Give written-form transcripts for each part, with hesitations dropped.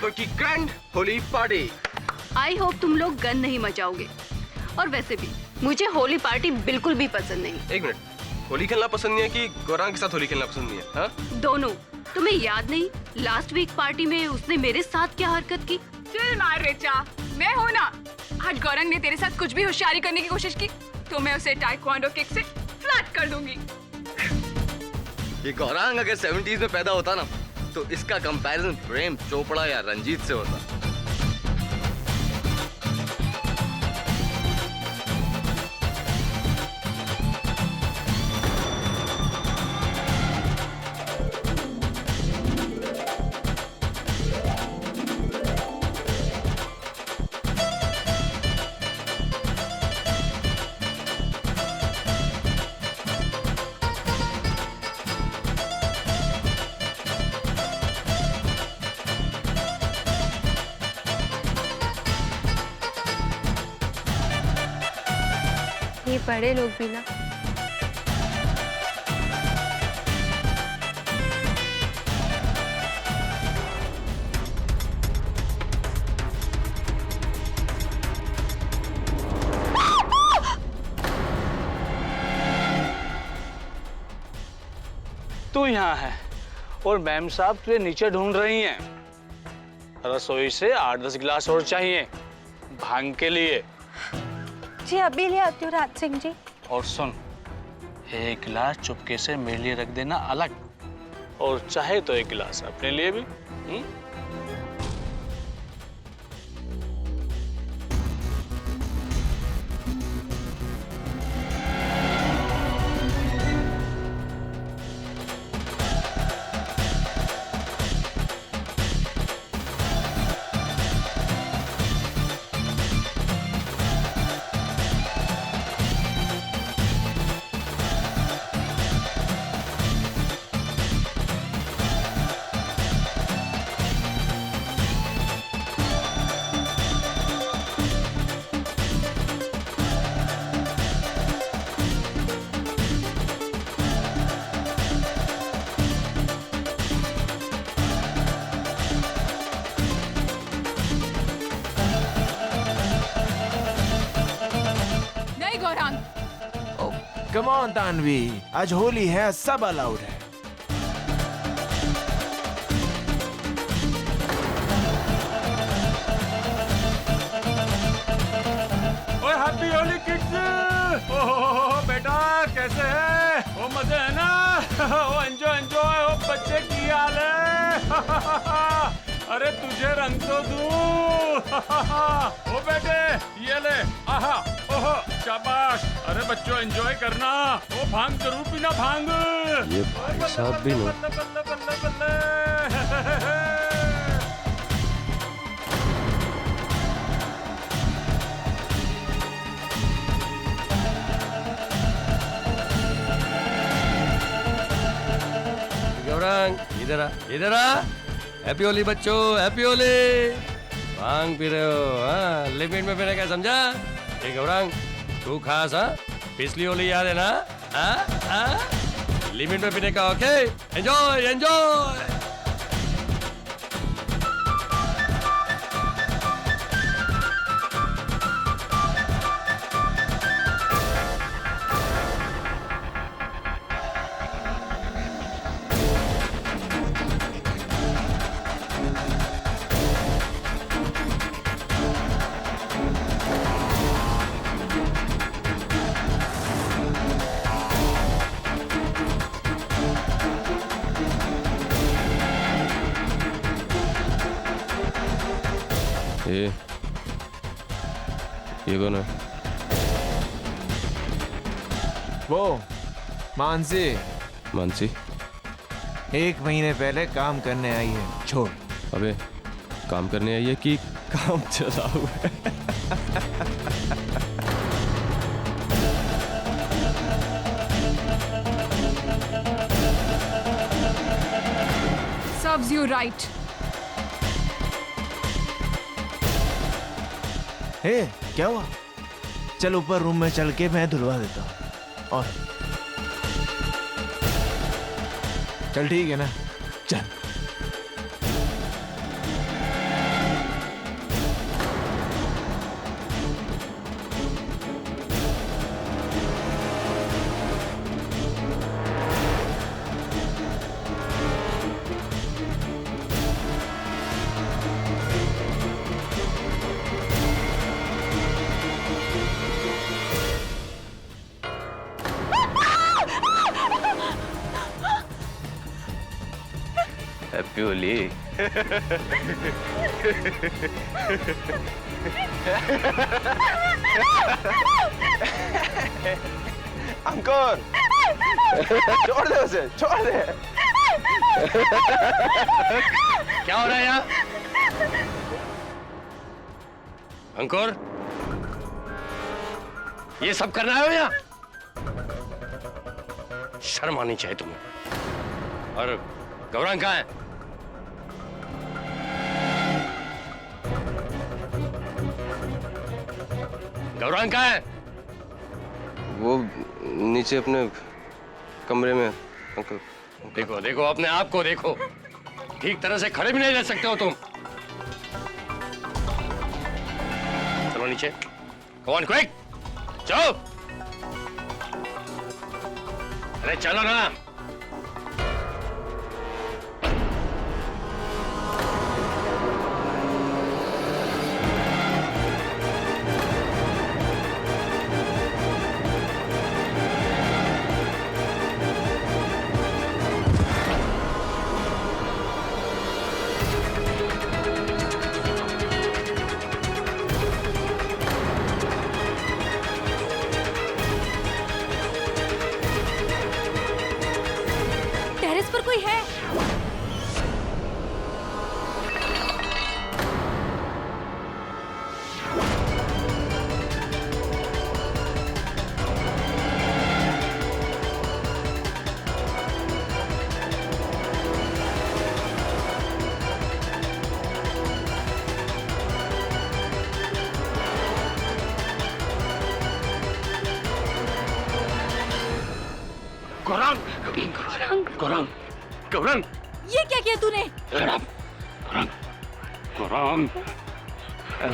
जयपुर की grand Holi party. I hope तुम लोग गन नहीं मचाओगे। और वैसे भी मुझे होली पार्टी बिल्कुल भी पसंद नहीं। एक मिनट, होली खेलना पसंद नहीं है कि गौरांग के साथ होली खेलना पसंद नहीं है? हाँ? दोनों। तुम्हें याद नहीं लास्ट वीक पार्टी में उसने मेरे साथ क्या हरकत की? चिल मार रिचा, मैं हूँ ना। आज गौरंग ने तेरे साथ कुछ भी होशियारी करने की कोशिश की तो मैं उसे टाइक्वांडो किक से फ्लैट कर दूंगी। ये गौरांग अगर 70s में पैदा होता ना तो इसका कंपैरिजन प्रेम चोपड़ा या रंजीत से होता। ये बड़े लोग भी ना। तू यहाँ है और मैम साहब तुझे नीचे ढूंढ रही हैं। रसोई से 8-10 गिलास और चाहिए भांग के लिए। जी अभी ले आती हूँ राज सिंह जी। और सुन, एक गिलास चुपके से मेरे लिए रख देना अलग, और चाहे तो एक गिलास अपने लिए भी। नहीं गौरांग, कम ऑन तानवी, आज होली है, सब अलाउड है। ओए हैप्पी होली किड्स। ओहो बेटा कैसे है? ओ मजे है ना? ओ एंजॉय एंजॉय। ओ बच्चे की हाल है? अरे तुझे रंग तो दूं। ओ बेटे ये ले। आहा ओहो शाबाश। अरे बच्चों एंजॉय करना। ओ भांग जरूर पीना भांग। ये भाई साहब भी नहीं। बल्ले बल्ले बल्ले बल्ले। गौरांग इधर आ, इधर आ। हैप्पी होली बच्चों, हैप्पी होली। भांग पी रहे हो? हाँ, लिमिट में पीने का समझा? ये गौरांग तू खास, हाँ? पिछली होली याद है ना? हाँ हाँ, लिमिट में पीने का। Okay, enjoy enjoy. ये कौन है? वो मानसी। मानसी? 1 महीने पहले काम करने आई है। छोड़। अबे काम करने आई है कि काम चला हुआ है? serves you right. हे क्या हुआ? चल ऊपर रूम में चल के मैं धुलवा देता हूँ। और चल ठीक है ना? चल। हैप्पी होली। अंकुर छोड़ दे उसे, छोड़ दे। क्या हो रहा है यहाँ? अंकुर, ये सब करना है यहाँ? शर्म आनी चाहिए तुम्हें। और गौरांग कहाँ है? गौरांग कहाँ है? वो नीचे अपने कमरे में। अंकल देखो देखो, अपने आप को देखो, ठीक तरह से खड़े भी नहीं रह सकते हो तुम। चलो नीचे, Come on, quick! चलो। अरे चलो ना। टेरेस पर कोई है? गौरांग, गौरांग, गौरांग, ये क्या किया तूने? गौरांग, गौरांग,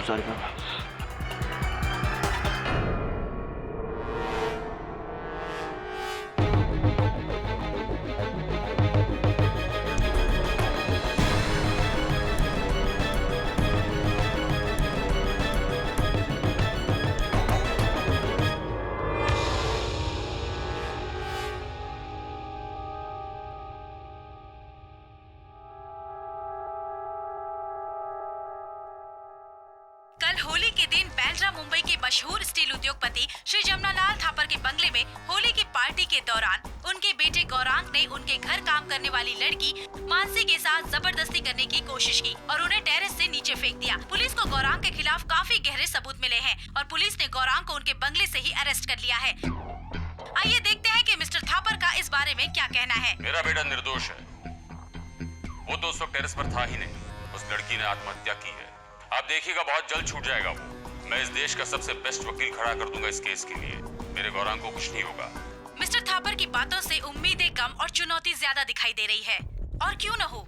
सॉरी गौरांग। कल होली के दिन बांद्रा मुंबई के मशहूर स्टील उद्योगपति श्री जमनालाल थापर के बंगले में होली की पार्टी के दौरान उनके बेटे गौरांग ने उनके घर काम करने वाली लड़की मानसी के साथ जबरदस्ती करने की कोशिश की और उन्हें टेरेस से नीचे फेंक दिया। पुलिस को गौरांग के खिलाफ काफी गहरे सबूत मिले हैं और पुलिस ने गौरांग को उनके बंगले से ही अरेस्ट कर लिया है। आइए देखते हैं कि मिस्टर थापर का इस बारे में क्या कहना है। मेरा बेटा निर्दोष है। वो तो उस वक्त टेरेस पर था ही नहीं। उस लड़की ने आत्महत्या की है। आप देखिएगा बहुत जल्द छूट जाएगा वो। मैं इस देश का सबसे बेस्ट वकील खड़ा कर दूंगा इस केस के लिए। मेरे गौरांग को कुछ नहीं होगा। मिस्टर थापर की बातों से उम्मीदें कम और चुनौती ज्यादा दिखाई दे रही है। और क्यों न हो,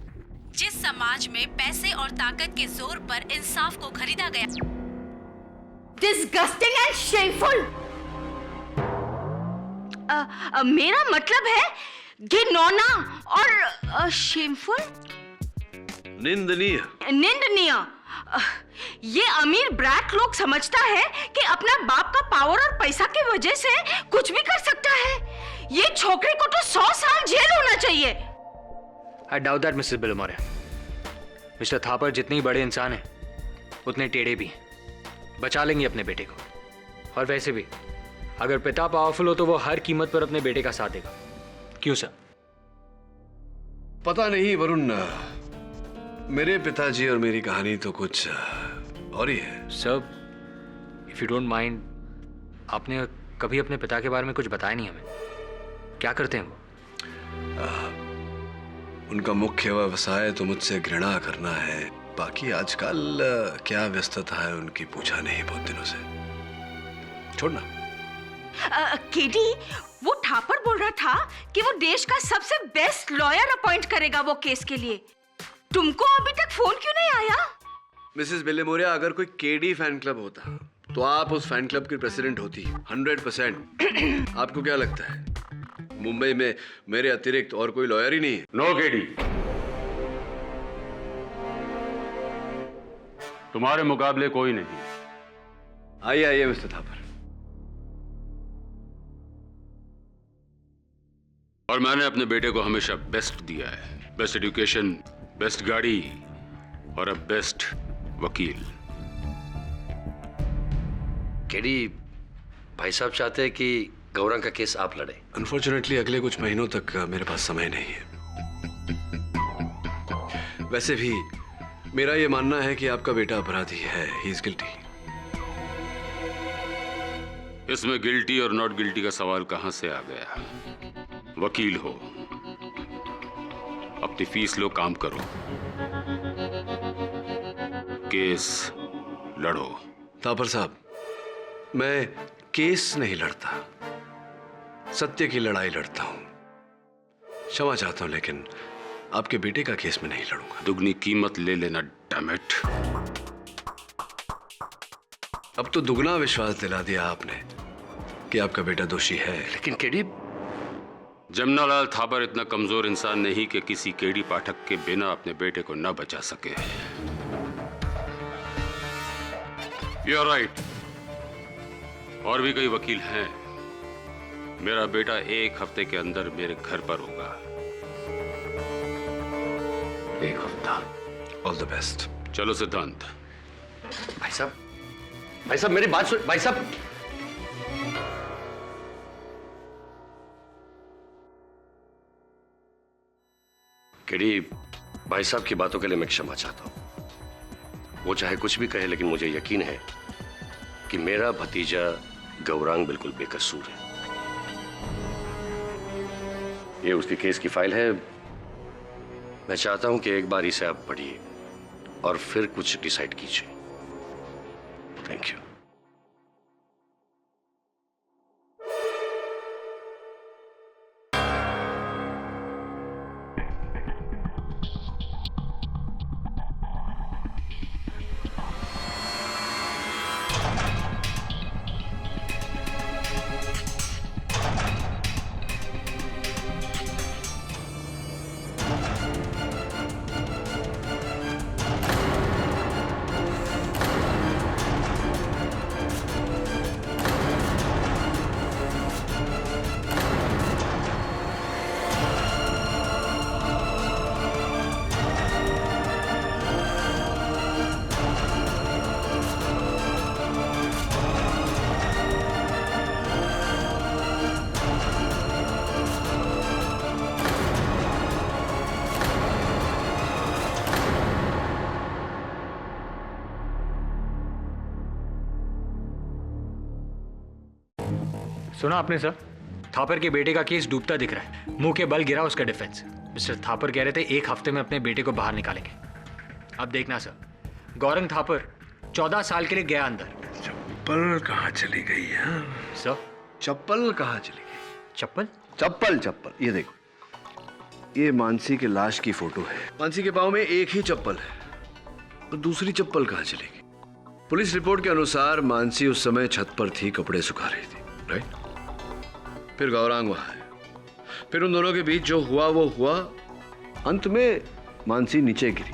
जिस समाज में पैसे और ताकत के जोर पर इंसाफ को खरीदा गया। Disgusting and shameful! मेरा मतलब है घिनौना और शेमफुल, निंदनीय। निंदनीय। ये अमीर ब्रैक लोग समझता है कि अपना बाप का पावर और पैसा की वजह से कुछ भी कर सकता है। ये छोकरे को तो 100 साल जेल होना चाहिए। I doubt that, Mrs. Billimore. Mister Thapar जितने ही बड़े इंसान हैं, उतने टेढ़े भी हैं। बचा लेंगे अपने बेटे को। और वैसे भी अगर पिता पावरफुल हो तो वो हर कीमत पर अपने बेटे का साथ देगा। क्यों सर? पता नहीं वरुण, मेरे पिताजी और मेरी कहानी तो कुछ और ही है। Sir, if you don't mind, आपने कभी अपने पिता के बारे में कुछ बताया नहीं हमें। क्या करते हैं वो? उनका मुख्य व्यवसाय तो मुझसे घृणा करना है। बाकी आजकल क्या व्यस्तता है उनकी पूछा नहीं बहुत दिनों से। छोड़ना। केडी, वो थापर बोल रहा था कि वो देश का सबसे बेस्ट लॉयर अपॉइंट करेगा वो केस के लिए। तुमको अभी तक फोन क्यों नहीं आया? मिसेस बिल्लेमोरिया, अगर कोई केडी फैन क्लब होता तो आप उस फैन क्लब की प्रेसिडेंट होती 100%। आपको क्या लगता है मुंबई में मेरे अतिरिक्त और कोई लॉयर ही नहीं है? नो केडी, तुम्हारे मुकाबले कोई नहीं। आइए आइए मिस्टर थापर। और मैंने अपने बेटे को हमेशा बेस्ट दिया है। बेस्ट एजुकेशन, बेस्ट गाड़ी और अब बेस्ट वकील। केडी भाई साहब चाहते हैं कि गौरंग का केस आप लड़े। अनफॉर्चुनेटली अगले कुछ महीनों तक मेरे पास समय नहीं है। वैसे भी मेरा ये मानना है कि आपका बेटा अपराधी है, ही इज गिल्टी। इसमें गिल्टी और नॉट गिल्टी का सवाल कहां से आ गया? वकील हो, अपनी फीस लो, काम करो, केस लड़ो। थापर साहब, मैं केस नहीं लड़ता, सत्य की लड़ाई लड़ता हूं। क्षमा चाहता हूं, लेकिन आपके बेटे का केस में नहीं लड़ूंगा। दुगनी कीमत ले लेना, डैमेट। अब तो दुगना विश्वास दिला दिया आपने कि आपका बेटा दोषी है। लेकिन केडी, जमनालाल थापर इतना कमजोर इंसान नहीं कि किसी केडी पाठक के बिना अपने बेटे को न बचा सके। You are right. और भी कई वकील हैं। मेरा बेटा 1 हफ्ते के अंदर मेरे घर पर होगा। 1 हफ्ता। All the best. चलो सिद्धांत। भाई साहब मेरी बात सुन। भाई साहब, केडी भाई साहब की बातों के लिए मैं क्षमा चाहता हूं। वो चाहे कुछ भी कहे, लेकिन मुझे यकीन है कि मेरा भतीजा गौरांग बिल्कुल बेकसूर है। ये उसके केस की फाइल है। मैं चाहता हूं कि एक बार इसे आप पढ़िए और फिर कुछ डिसाइड कीजिए। Thank you. सुना आपने सर? थापर के बेटे का केस डूबता दिख रहा है। मुंह के बल गिरा उसका डिफेंस। मिस्टर थापर कह रहे थे 1 हफ्ते में अपने बेटे को बाहर निकालेंगे। अब देखना सर, गौरंग थापर 14 साल के लिए गया अंदर। चप्पल कहाँ चली गई है सर? चप्पल कहाँ चली गई? चप्पल? चप्पल। ये देखो, ये मानसी के लाश की फोटो है। मानसी के पाँव में एक ही चप्पल है, और दूसरी चप्पल कहाँ चली गई? पुलिस रिपोर्ट के अनुसार मानसी उस समय छत पर थी, कपड़े सुखा रही थी, राइट? फिर गौरांग वहां है। फिर उन दोनों के बीच जो हुआ वो हुआ। अंत में मानसी नीचे गिरी।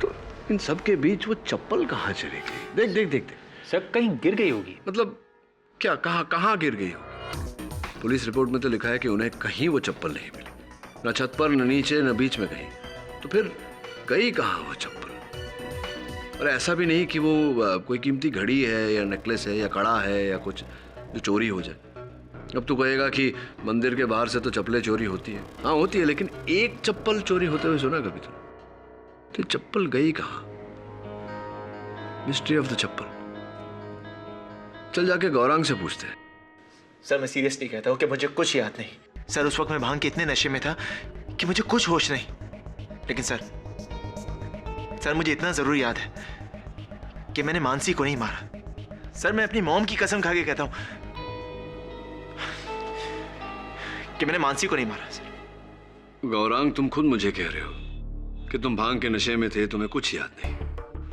तो इन सब के बीच वो चप्पल कहाँ चली गई? देख। सब कहीं गिर गई होगी। मतलब क्या? कहाँ गिर गई होगी? पुलिस रिपोर्ट में तो लिखा है कि उन्हें कहीं वो चप्पल नहीं मिली, न छत पर, न नीचे, न बीच में कहीं। तो फिर गई कहाँ वो चप्पल? और ऐसा भी नहीं कि वो कोई कीमती घड़ी है या नेकलेस है या कड़ा है या कुछ जो चोरी हो जाए। अब तू कहेगा कि मंदिर के बाहर से तो चप्पलें चोरी होती है। हाँ होती है, लेकिन एक चप्पल चोरी होते हुए सुना कभी तो चप्पल गई कहाँ? मिस्ट्री ऑफ द चप्पल। चल जाके गौरांग से पूछते हैं। सर मैं सीरियसली कहता हूँ कि मुझे कुछ याद नहीं। सर उस वक्त मैं भांग के इतने नशे में था कि मुझे कुछ होश नहीं। लेकिन सर मुझे इतना जरूर याद है कि मैंने मानसी को नहीं मारा। सर मैं अपनी मॉम की कसम खा के कहता हूँ कि मैंने मानसी को नहीं मारा। सर गौरांग, तुम खुद मुझे कह रहे हो कि तुम भांग के नशे में थे, तुम्हें कुछ याद नहीं।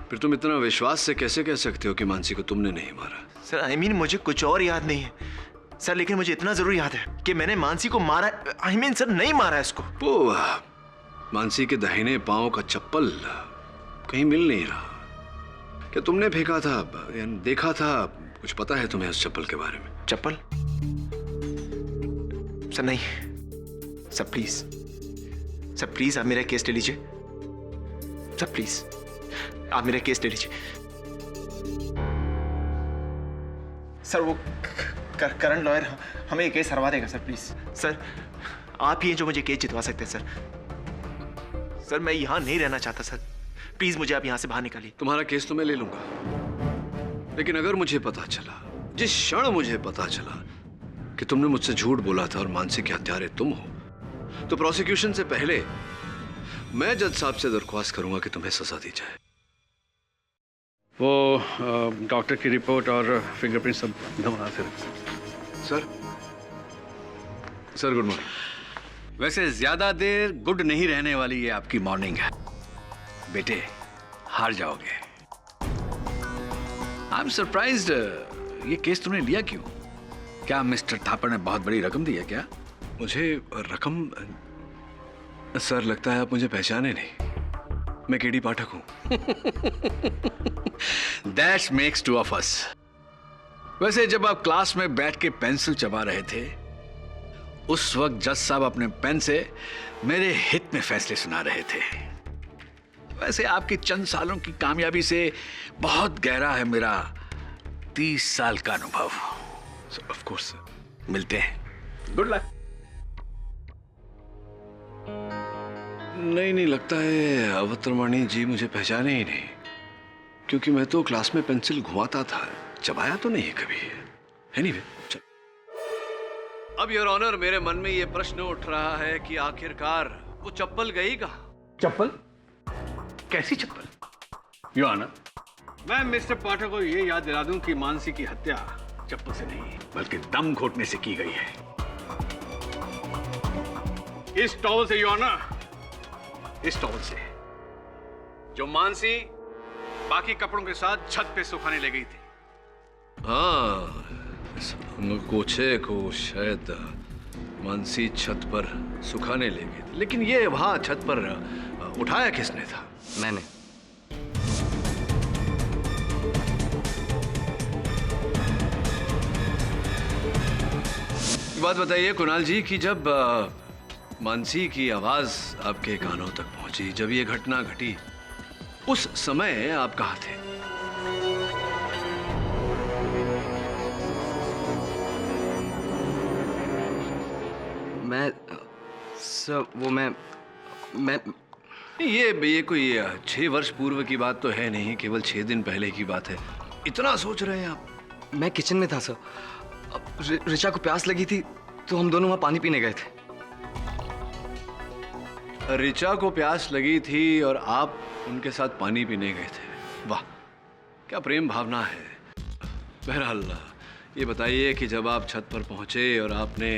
फिर तुम इतना विश्वास से कैसे कह सकते हो कि मानसी को तुमने नहीं मारा? सर आई मीन मुझे कुछ और याद नहीं है सर, लेकिन मुझे इतना जरूर याद है कि मैंने मानसी को मारा। आई मीन सर नहीं मारा इसको। वो मानसी के दाहिने पांव का चप्पल कहीं मिल नहीं रहा। क्या तुमने फेंका था या देखा था? कुछ पता है तुम्हें उस चप्पल के बारे में? चप्पल? सर नहीं सर, प्लीज सर प्लीज आप मेरा केस ले लीजिए। सर प्लीज आप मेरा केस ले लीजिए। सर वो करंट लॉयर हमें ये केस हरवा देगा सर, प्लीज। सर आप ही हैं जो मुझे केस जितवा सकते हैं सर। सर मैं यहां नहीं रहना चाहता सर, प्लीज मुझे आप यहां से बाहर निकालिए। तुम्हारा केस तो मैं ले लूंगा, लेकिन अगर मुझे पता चला, जिस क्षण मुझे पता चला कि तुमने मुझसे झूठ बोला था और मानसी के हत्यारे तुम हो, तो प्रोसिक्यूशन से पहले मैं जज साहब से दरख्वास्त करूंगा कि तुम्हें सजा दी जाए। वो डॉक्टर की रिपोर्ट और फिंगरप्रिंट सब नमूना से सर। Sir good morning. वैसे ज्यादा देर गुड नहीं रहने वाली ये आपकी मॉर्निंग है बेटे, हार जाओगे। आई एम सरप्राइज्ड, ये केस तुमने लिया क्यों? क्या मिस्टर थापर ने बहुत बड़ी रकम दी है क्या? मुझे रकम? सर लगता है आप मुझे पहचाने नहीं, मैं केडी पाठक हूं। That makes two of us. वैसे जब आप क्लास में बैठ के पेंसिल चबा रहे थे, उस वक्त जज साहब अपने पेन से मेरे हित में फैसले सुना रहे थे। वैसे आपकी चंद सालों की कामयाबी से बहुत गहरा है मेरा 30 साल का अनुभव। ऑफ कोर्स सर, मिलते हैं। Good luck. नहीं लगता है अवतरवाणी जी मुझे पहचाने ही नहीं, क्योंकि मैं तो क्लास में पेंसिल घुमाता था, चबाया तो नहीं कभी। एनीवे, चल। अब योर ऑनर, मेरे मन में ये प्रश्न उठ रहा है कि आखिरकार वो चप्पल गई कहां? चप्पल? कैसी चप्पल? योर ऑनर, मैं मिस्टर पाठक को ये याद दिला दूं कि मानसी की हत्या चप्पल से नहीं बल्कि दम घोटने से की गई है। इस टॉवल से, योर ऑनर, इस टॉवल से जो मानसी बाकी कपड़ों के साथ छत पे सुखाने ले गई थी। हाँ, अंगोछे को शायद मानसी छत पर सुखाने ले गई थी, लेकिन ये वहां छत पर उठाया किसने था? मैंने। बात बताइए कुणाल जी कि जब मानसी की आवाज आपके कानों तक पहुंची, जब ये घटना घटी, उस समय आप कहाँ थे? मैं सर, वो मैं ये कोई 6 वर्ष पूर्व की बात तो है नहीं, केवल 6 दिन पहले की बात है। इतना सोच रहे हैं आप? मैं किचन में था सर। ऋचा को प्यास लगी थी तो हम दोनों वहां पानी पीने गए थे। ऋचा को प्यास लगी थी और आप उनके साथ पानी पीने गए थे। वाह, क्या प्रेम भावना है। बहरहाल ये बताइए कि जब आप छत पर पहुंचे और आपने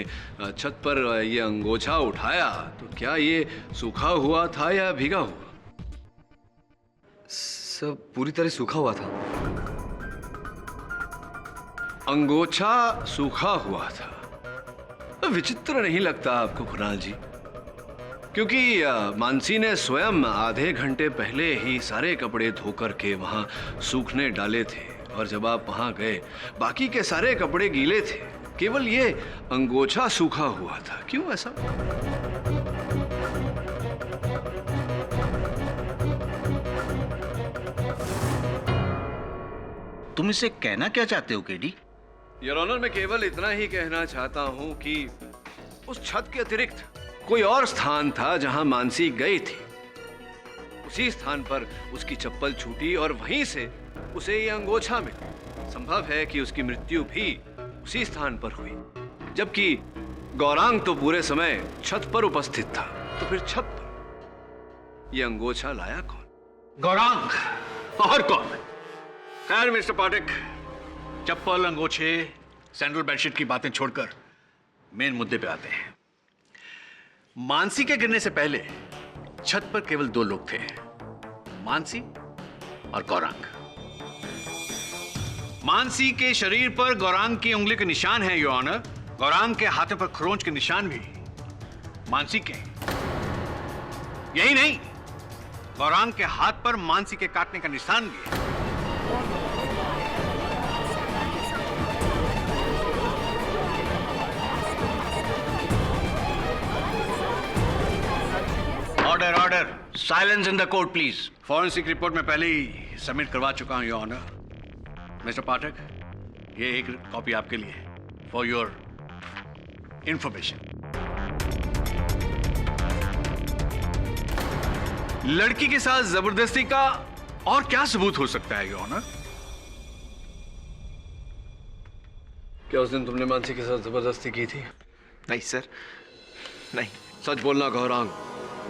छत पर ये अंगोछा उठाया, तो क्या ये सूखा हुआ था या भीगा हुआ? सब पूरी तरह सूखा हुआ था। अंगोछा सूखा हुआ था? विचित्र नहीं लगता आपको कुणाल जी? क्योंकि मानसी ने स्वयं आधे घंटे पहले ही सारे कपड़े धोकर के वहां सूखने डाले थे, और जब आप वहां गए बाकी के सारे कपड़े गीले थे, केवल ये अंगोछा सूखा हुआ था। क्यों ऐसा? तुम इसे कहना क्या चाहते हो केडी? योर ऑनर, मैं केवल इतना ही कहना चाहता हूं कि उस छत के अतिरिक्त कोई और स्थान था जहां मानसी गई थी। उसी स्थान पर उसकी चप्पल छूटी और वहीं से उसे ये अंगोछा मिला। संभव है कि उसकी मृत्यु भी उसी स्थान पर हुई, जबकि गौरांग तो पूरे समय छत पर उपस्थित था। तो फिर छत पर ये अंगोछा लाया कौन? गौरांग और कौन? खैर मिस्टर पाठक, चप्पल, अंगोछे, सैंडल, बेडशीट की बातें छोड़कर मेन मुद्दे पे आते हैं। मानसी के गिरने से पहले छत पर केवल 2 लोग थे, मानसी और गौरांग। मानसी के शरीर पर गौरांग की उंगली के निशान हैं, योर ऑनर। गौरांग के हाथों पर खरोंच के निशान भी मानसी के। यही नहीं, गौरांग के हाथ पर मानसी के काटने का निशान भी है। Order order, silence in the court please. Forensic report में पहले ही सबमिट करवा चुका हूं योर ऑनर। मिस्टर पाठक, ये एक कॉपी आपके लिए फॉर योर इंफॉर्मेशन। लड़की के साथ जबरदस्ती का और क्या सबूत हो सकता है योर ऑनर? क्या उस दिन तुमने मानसी के साथ जबरदस्ती की थी? नहीं सर, नहीं। सच बोलना गौरांग,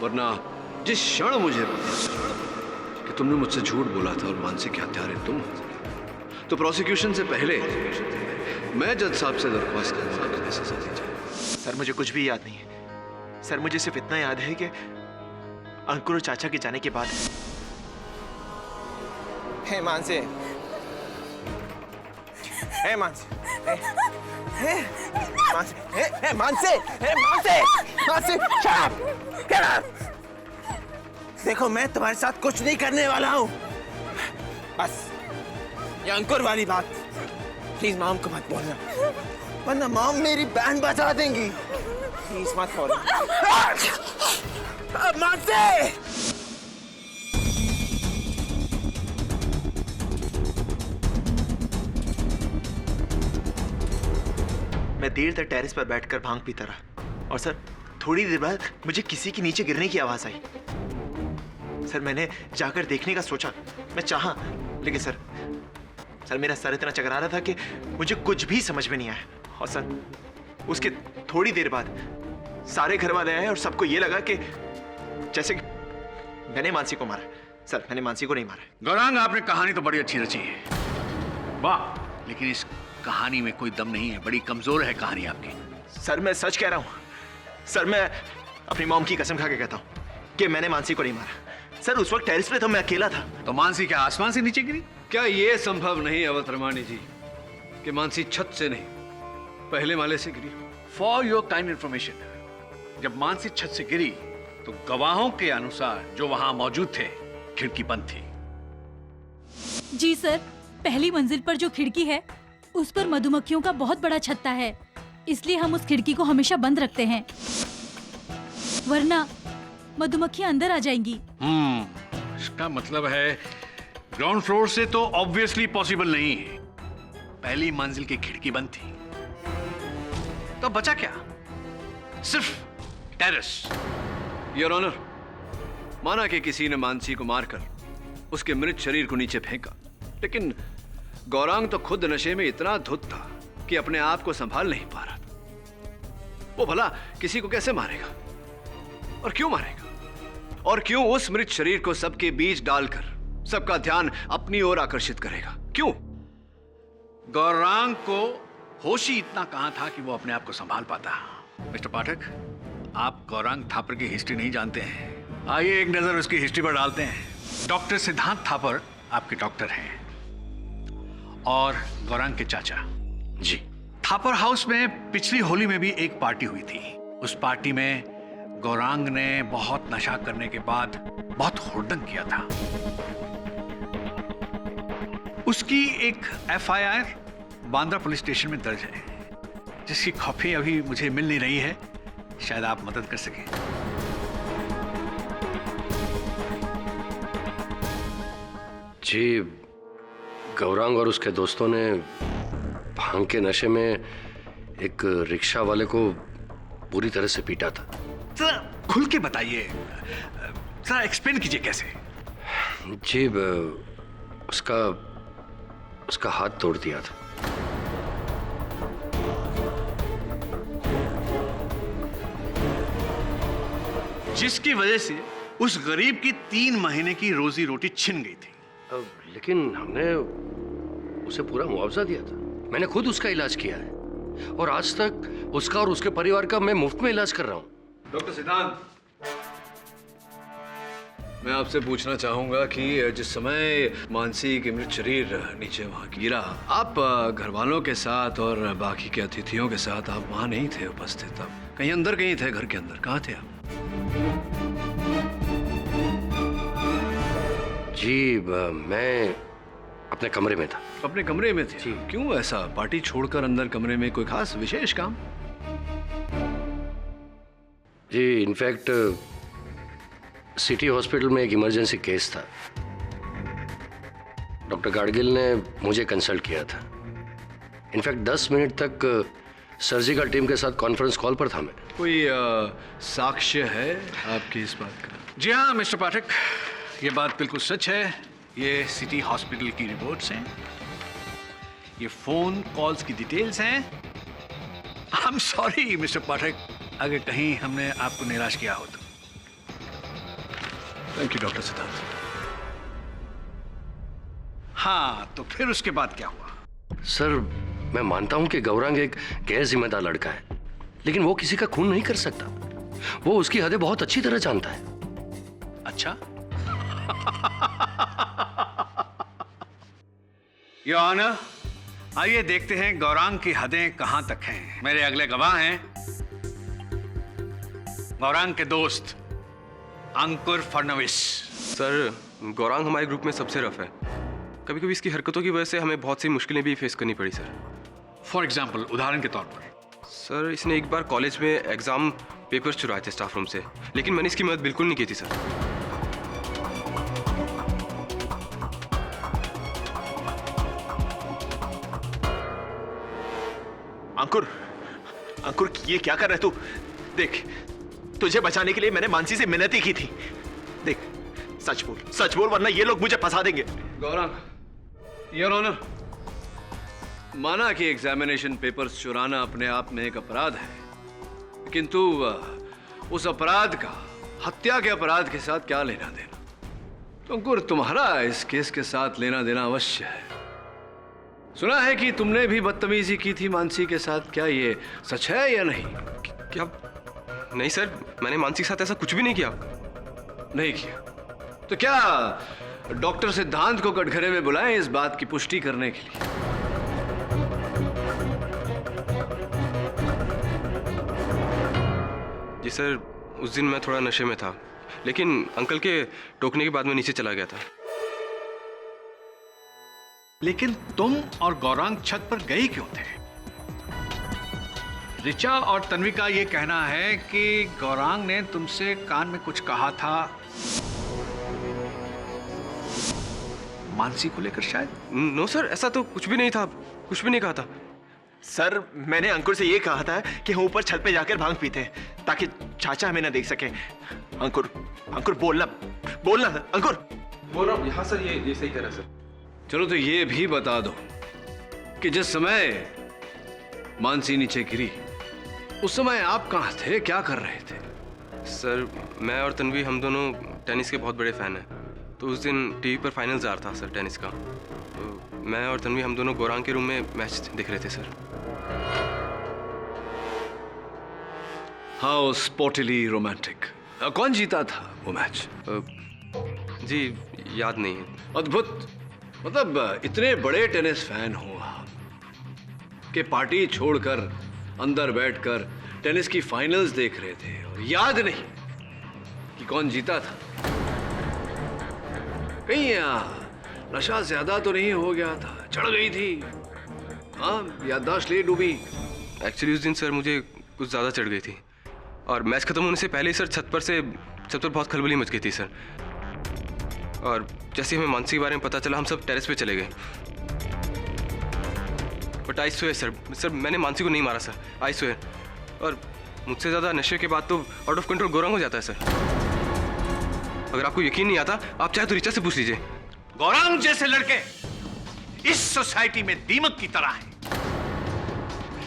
वरना जिस क्षण मुझे कि तुमने मुझसे झूठ बोला था और मानसी के हत्यारे तुम, तो प्रोसिक्यूशन से पहले मैं जज साहब से दरख्वास्त करूंगा कि सजा दी जाए। सर मुझे कुछ भी याद नहीं है। सर मुझे सिर्फ इतना याद है कि अंकुर और चाचा के जाने के बाद हे मानसी, हे मानसी, हे मानसी, हे मानसी, हे Mansi, Mansi, shut up, get up। देखो मैं तुम्हारे साथ कुछ नहीं करने वाला हूँ। बस ये अंकुर वाली बात प्लीज मॉम को मत बोलना, वरना मॉम मेरी बैंड बजा देंगी। प्लीज मत बोलना। मानसी! मैं देर तक टेरेस पर बैठकर भांग पीता रहा और सर थोड़ी देर बाद मुझे किसी के नीचे गिरने की आवाज आई। सर मैंने जाकर देखने का सोचा, मैं चाहा, लेकिन सर मेरा सर इतना चकरा रहा था कि मुझे कुछ भी समझ में नहीं आया। और सर उसके थोड़ी देर बाद सारे घर वाले आए और सबको ये लगा कि जैसे कि मैंने मानसी को मारा। सर मैंने मानसी को नहीं मारा। गौरांग, आपने कहानी तो बड़ी अच्छी रची है, वाह, लेकिन इस कहानी में कोई दम नहीं है, बड़ी कमजोर है कहानी आपकी। सर मैं सच कह रहा हूं। सर मैं अपनी मॉम की कसम खा के कहता हूं कि मैंने मानसी को नहीं मारा। सर उस वक्त टेरेस पे तो मैं अकेला था। तो मानसी क्या आसमान से नीचे गिरी? क्या यह संभव नहीं अवतरमानी जी कि मानसी छत से नहीं पहले माले से गिरी? फॉर योर काइंड इंफॉर्मेशन, जब मानसी छत से गिरी तो गवाहों के अनुसार जो वहां मौजूद थे, खिड़की बंद थी। जी सर, पहली मंजिल पर जो खिड़की है उस पर मधुमक्खियों का बहुत बड़ा छत्ता है, इसलिए हम उस खिड़की को हमेशा बंद रखते हैं, वरना मधुमक्खियां अंदर आ जाएंगी। इसका मतलब है ग्राउंड फ्लोर से तो ऑब्वियसली पॉसिबल नहीं है। पहली मंजिल की खिड़की बंद थी, तो बचा क्या? सिर्फ टेरेस। योर ऑनर, माना कि किसी ने मानसी को मारकर उसके मृत शरीर को नीचे फेंका, लेकिन गौरांग तो खुद नशे में इतना धुत था कि अपने आप को संभाल नहीं पा रहा था। वो भला किसी को कैसे मारेगा और क्यों मारेगा? और क्यों उस मृत शरीर को सबके बीच डालकर सबका ध्यान अपनी ओर आकर्षित करेगा? क्यों? गौरांग को होश ही इतना कहां था कि वो अपने आप को संभाल पाता। मिस्टर पाठक, आप गौरांग थापर की हिस्ट्री नहीं जानते हैं। आइए एक नजर उसकी हिस्ट्री पर डालते हैं। डॉक्टर सिद्धांत थापर आपके डॉक्टर हैं और गौरांग के चाचा। जी। थापर हाउस में पिछली होली में भी एक पार्टी हुई थी। उस पार्टी में गौरांग ने बहुत नशा करने के बाद बहुत हुड़दंग किया था। उसकी एक एफआईआर बांद्रा पुलिस स्टेशन में दर्ज है, जिसकी कॉपी अभी मुझे मिल नहीं रही है, शायद आप मदद कर सकें। जी, गौरांग और उसके दोस्तों ने भांग के नशे में एक रिक्शा वाले को पूरी तरह से पीटा था। जरा खुल के बताइए, जरा एक्सप्लेन कीजिए कैसे। जी, उसका हाथ तोड़ दिया था। जिसकी वजह से उस गरीब की 3 महीने की रोजी रोटी छिन गई थी। लेकिन हमने उसे पूरा मुआवजा दिया था। मैंने खुद उसका इलाज किया है और आज तक उसका और उसके परिवार का मैं मुफ्त में इलाज कर रहा हूं। डॉक्टर सिद्धांत, मैं आपसे पूछना चाहूंगा कि जिस समय मानसी के मृत शरीर नीचे वहां गिरा, आप घर वालों के साथ और बाकी के अतिथियों के साथ आप वहां नहीं थे उपस्थित? आप कहीं अंदर कहीं थे, घर के अंदर कहाँ थे आप? जी, मैं अपने कमरे में था। अपने कमरे में थे? क्यों ऐसा? पार्टी छोड़कर अंदर कमरे में कोई खास विशेष काम? जी, इनफैक्ट सिटी हॉस्पिटल में एक इमरजेंसी केस था। डॉक्टर गाडगिल ने मुझे कंसल्ट किया था। इनफैक्ट 10 मिनट तक सर्जिकल टीम के साथ कॉन्फ्रेंस कॉल पर था मैं। कोई साक्ष्य है आपकी इस बात का? जी हाँ मिस्टर पाठक, ये बात बिल्कुल सच है। ये सिटी हॉस्पिटल की रिपोर्ट्स हैं, ये फोन कॉल्स की डिटेल्स हैं। आई एम सॉरी मिस्टर पाठक, अगर कहीं हमने आपको निराश किया हो तो। Thank you doctor Siddharth. हाँ, तो फिर उसके बाद क्या हुआ? सर, मैं मानता हूं कि गौरांग एक गैर जिम्मेदार लड़का है, लेकिन वो किसी का खून नहीं कर सकता। वो उसकी हदें बहुत अच्छी तरह जानता है। अच्छा योर ऑनर, आइए देखते हैं गौरांग की हदें कहां तक हैं। मेरे अगले गवाह हैं गौरांग के दोस्त अंकुर फडणवीस। सर, गौरांग हमारे ग्रुप में सबसे रफ है। कभी कभी इसकी हरकतों की वजह से हमें बहुत सी मुश्किलें भी फेस करनी पड़ी सर। फॉर एग्जाम्पल, उदाहरण के तौर पर? सर, इसने एक बार कॉलेज में एग्जाम पेपर्स चुराए थे स्टाफ रूम से, लेकिन मैंने इसकी मदद बिल्कुल नहीं की थी सर। अंकुर, अंकुर ये क्या कर रहे तू? देख, तुझे बचाने के लिए मैंने मानसी से मिन्नत ही की थी। देख, सच बोल वरना ये लोग मुझे फंसा देंगे। गौरांग, योर ऑनर, माना कि एग्जामिनेशन पेपर्स चुराना अपने आप में एक अपराध है, किंतु उस अपराध का हत्या के अपराध के साथ क्या लेना देना? तो अंकुर, तुम्हारा इस केस के साथ लेना देना अवश्य है। सुना है कि तुमने भी बदतमीजी की थी मानसी के साथ, क्या ये सच है या नहीं? क्या? नहीं सर, मैंने मानसी के साथ ऐसा कुछ भी नहीं किया। नहीं किया? तो क्या डॉक्टर सिद्धांत को कटघरे में बुलाएं इस बात की पुष्टि करने के लिए? जी सर, उस दिन मैं थोड़ा नशे में था, लेकिन अंकल के टोकने के बाद मैं नीचे चला गया था। लेकिन तुम और गौरांग छत पर गए क्यों थे? ऋचा और तन्वी का यह कहना है कि गौरांग ने तुमसे कान में कुछ कहा था, मानसी को लेकर शायद। नो सर, ऐसा तो कुछ भी नहीं था, कुछ भी नहीं कहा था। सर, मैंने अंकुर से ये कहा था कि हम ऊपर छत पे जाकर भांग पीते हैं ताकि चाचा हमें ना देख सके। अंकुर, बोलना अंकुर। बोल रहा हूँ। हाँ सर, ये सही कह रहा है सर। चलो, तो ये भी बता दो कि जिस समय मानसी नीचे गिरी उस समय आप कहाँ थे, क्या कर रहे थे? सर, मैं और तन्वी हम दोनों टेनिस के बहुत बड़े फैन हैं। तो उस दिन टीवी पर फाइनल्स आ रहा था सर टेनिस का। तो मैं और तन्वी हम दोनों गौरांग के रूम में मैच देख रहे थे सर। How स्पोर्टिली romantic. कौन जीता था वो मैच? जी याद नहीं है। अद्भुत। मतलब इतने बड़े टेनिस फैन हो आप कि पार्टी छोड़कर अंदर बैठकर टेनिस की फाइनल्स देख रहे थे और याद नहीं कि कौन जीता था? कहीं नशा ज्यादा तो नहीं हो गया था, चढ़ गई थी? हाँ, याददाश्त ले डूबी? एक्चुअली उस दिन सर मुझे कुछ ज़्यादा चढ़ गई थी और मैच खत्म होने से पहले ही सर छत पर बहुत खलबली मच गई थी सर। और जैसे हमें मानसी के बारे में पता चला, हम सब टेरेस पे चले गए। बट आई स्वेयर सर, मैंने मानसी को नहीं मारा सर, आई स्वेयर। और मुझसे ज़्यादा नशे के बाद तो आउट ऑफ कंट्रोल गौरांग हो जाता है सर। अगर आपको यकीन नहीं आता, आप चाहे तो ऋचा से पूछ लीजिए। गौरांग जैसे लड़के इस सोसाइटी में दीमक की तरह हैं,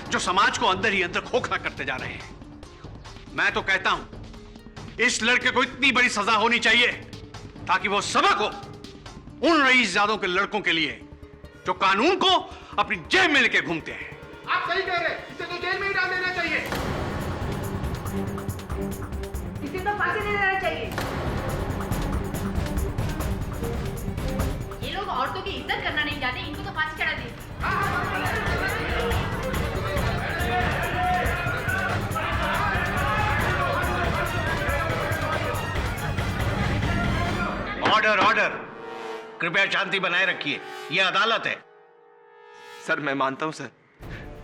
जो समाज को अंदर ही अंदर खोखला करते जा रहे हैं। मैं तो कहता हूं इस लड़के को इतनी बड़ी सजा होनी चाहिए ताकि वो सबक हो उन रईसजादों के लड़कों के लिए जो कानून को अपनी जेब में लेके घूमते हैं। आप सही कह रहे हैं, इसे तो जेल में ही डाल देना चाहिए। इसे तो फांसी दे देना चाहिए। ये लोग औरतों की इज्जत करना नहीं जानते, इनको तो फांसी चढ़ा दी। ऑर्डर ऑर्डर, कृपया शांति बनाए रखिए, यह अदालत है। सर, मैं मानता हूं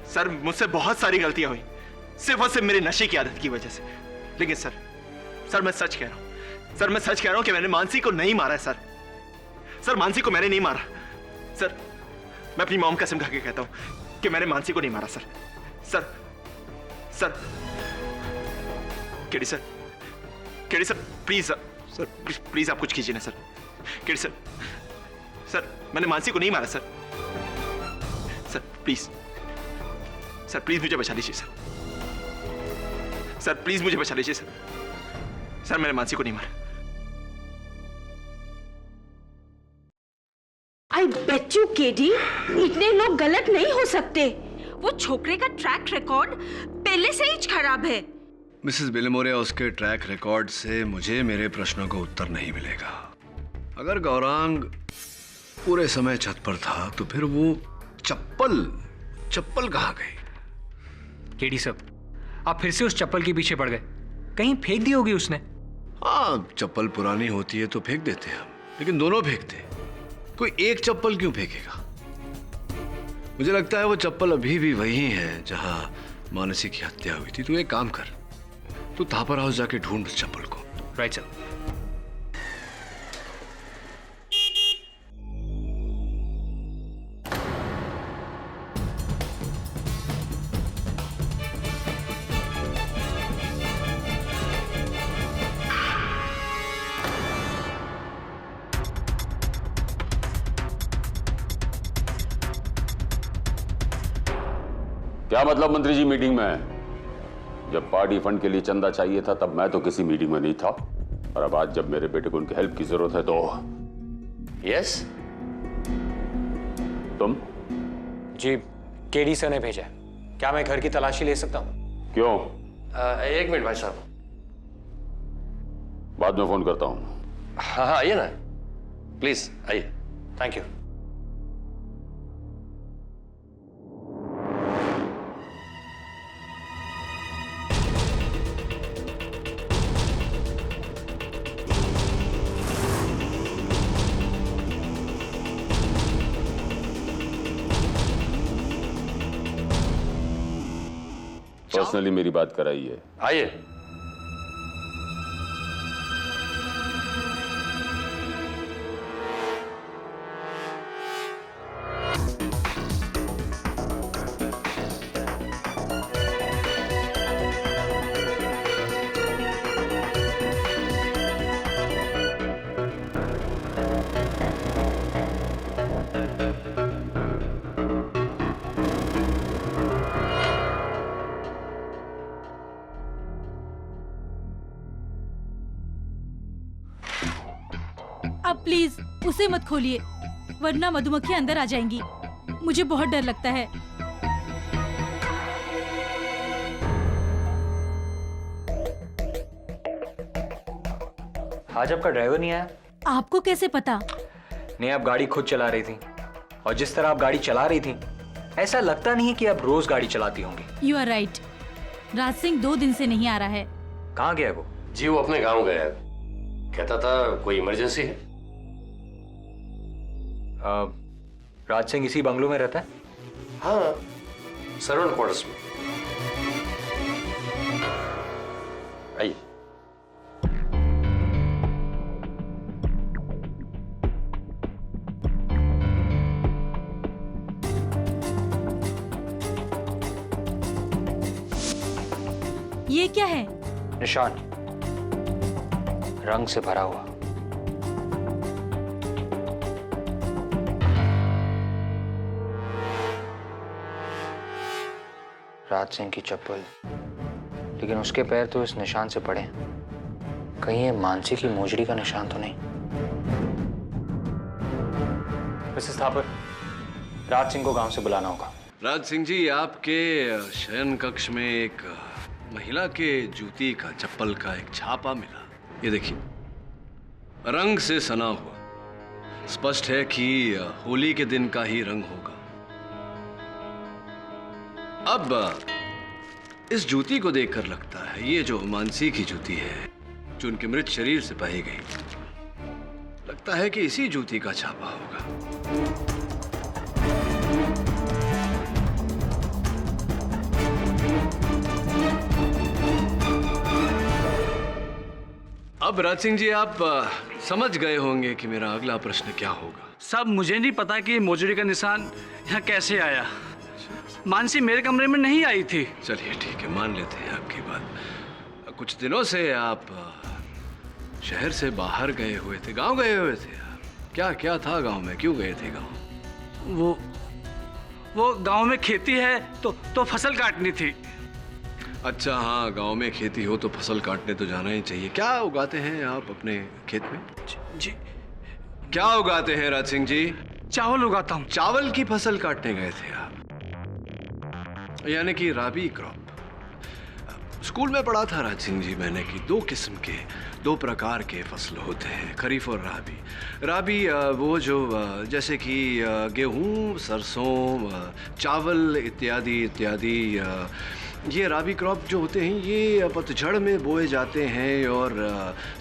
सर, मुझसे बहुत सारी गलतियां हुई, सिर्फ और सिर्फ मेरे नशे की आदत की वजह से। लेकिन सर मैं सच कह रहा हूं, सर मैं सच कह रहा हूं कि मैंने मानसी को नहीं मारा है सर। सर मानसी को मैंने नहीं मारा सर। मैं अपनी मॉम कसम खा के कहता हूं कि मैंने मानसी को नहीं मारा sir. Sir sir KD sir, KD sir please sir, please आप कुछ कीजिए ना सर। केडी सर, सर मैंने मानसी को नहीं मारा sir. Sir please, sir please मुझे बचा लीजिए सर। सर प्लीज मुझे बचा लीजिए सर। सर मैंने मानसी को नहीं मारा। आई बेट यू केडी, इतने लोग गलत नहीं हो सकते। वो छोकरे का ट्रैक रिकॉर्ड पहले से ही खराब है। मिसेस बिलेमोरिया, उसके ट्रैक रिकॉर्ड से मुझे मेरे प्रश्नों का उत्तर नहीं मिलेगा। अगर गौरांग पूरे समय छत पर था तो फिर वो चप्पल कहाँ गई? केडी साहब, आप फिर से उस चप्पल के पीछे पड़ गए। कहीं फेंक दी होगी उसने। हाँ, चप्पल पुरानी होती है तो फेंक देते हैं हम, लेकिन दोनों फेंकते। कोई एक चप्पल क्यों फेंकेगा? मुझे लगता है वो चप्पल अभी भी वही है जहां मानसी की हत्या हुई थी। तू एक काम कर, तू थापर हाउस जाके ढूंढ उस चप्पल को। Right sir. क्या मतलब मंत्री जी मीटिंग में? जब पार्टी फंड के लिए चंदा चाहिए था तब मैं तो किसी मीटिंग में नहीं था, और अब आज जब मेरे बेटे को उनकी हेल्प की जरूरत है तो यस तुम? जी केडी सर ने भेजा है। क्या मैं घर की तलाशी ले सकता हूँ? क्यों? एक मिनट भाई साहब, बाद में फोन करता हूँ। हाँ हाँ आइए ना, प्लीज आइए। Thank you. पर्सनली मेरी बात कराइए। आइए। अब प्लीज उसे मत खोलिए, वरना मधुमक्खियां अंदर आ जाएंगी। मुझे बहुत डर लगता है। आज आपका ड्राइवर नहीं आया? आपको कैसे पता? नहीं, आप गाड़ी खुद चला रही थी, और जिस तरह आप गाड़ी चला रही थी ऐसा लगता नहीं है कि आप रोज गाड़ी चलाती होंगी। You are right. Raj Singh 2 दिन से नहीं आ रहा है। कहाँ गया वो? जी वो अपने गांव गया है, कहता था कोई इमरजेंसी है। राज सिंह इसी बंगलो में रहता है? हाँ, सर्वेंट क्वार्टर्स में। आइए। ये क्या है? निशान, रंग से भरा हुआ। राज सिंह की चप्पल, लेकिन उसके पैर तो इस निशान से पड़े। कहीं ये मानसी की मोजड़ी का निशान तो नहीं? मिसेस थापर, राज सिंह को गांव से बुलाना होगा। राज सिंह जी, आपके शयन कक्ष में एक महिला के जूती का, चप्पल का एक छापा मिला। ये देखिए, रंग से सना हुआ। स्पष्ट है कि होली के दिन का ही रंग होगा। अब इस जूती को देखकर लगता है ये जो मानसी की जूती है, जो उनके मृत शरीर से पाई गई, लगता है कि इसी जूती का छापा होगा। अब राज सिंह जी आप समझ गए होंगे कि मेरा अगला प्रश्न क्या होगा। साहब मुझे नहीं पता कि मोजड़ी का निशान यहाँ कैसे आया। मानसी मेरे कमरे में नहीं आई थी। चलिए ठीक है, मान लेते हैं आपकी बात। कुछ दिनों से आप शहर से बाहर गए हुए थे, गांव गए हुए थे। क्या क्या था गांव में, क्यों गए थे गांव? वो गांव में खेती है तो फसल काटनी थी। अच्छा हाँ, गांव में खेती हो तो फसल काटने तो जाना ही चाहिए। क्या उगाते हैं आप अपने खेत में? जी क्या उगाते हैं राज सिंह जी? चावल उगाता हूँ। चावल की फसल काटने गए थे आप, यानी कि राबी क्रॉप। स्कूल में पढ़ा था राज सिंह जी मैंने कि दो प्रकार के फसल होते हैं, खरीफ और राबी। राबी वो जो जैसे कि गेहूं, सरसों, चावल इत्यादि इत्यादि। ये राबी क्रॉप जो होते हैं ये पतझड़ में बोए जाते हैं और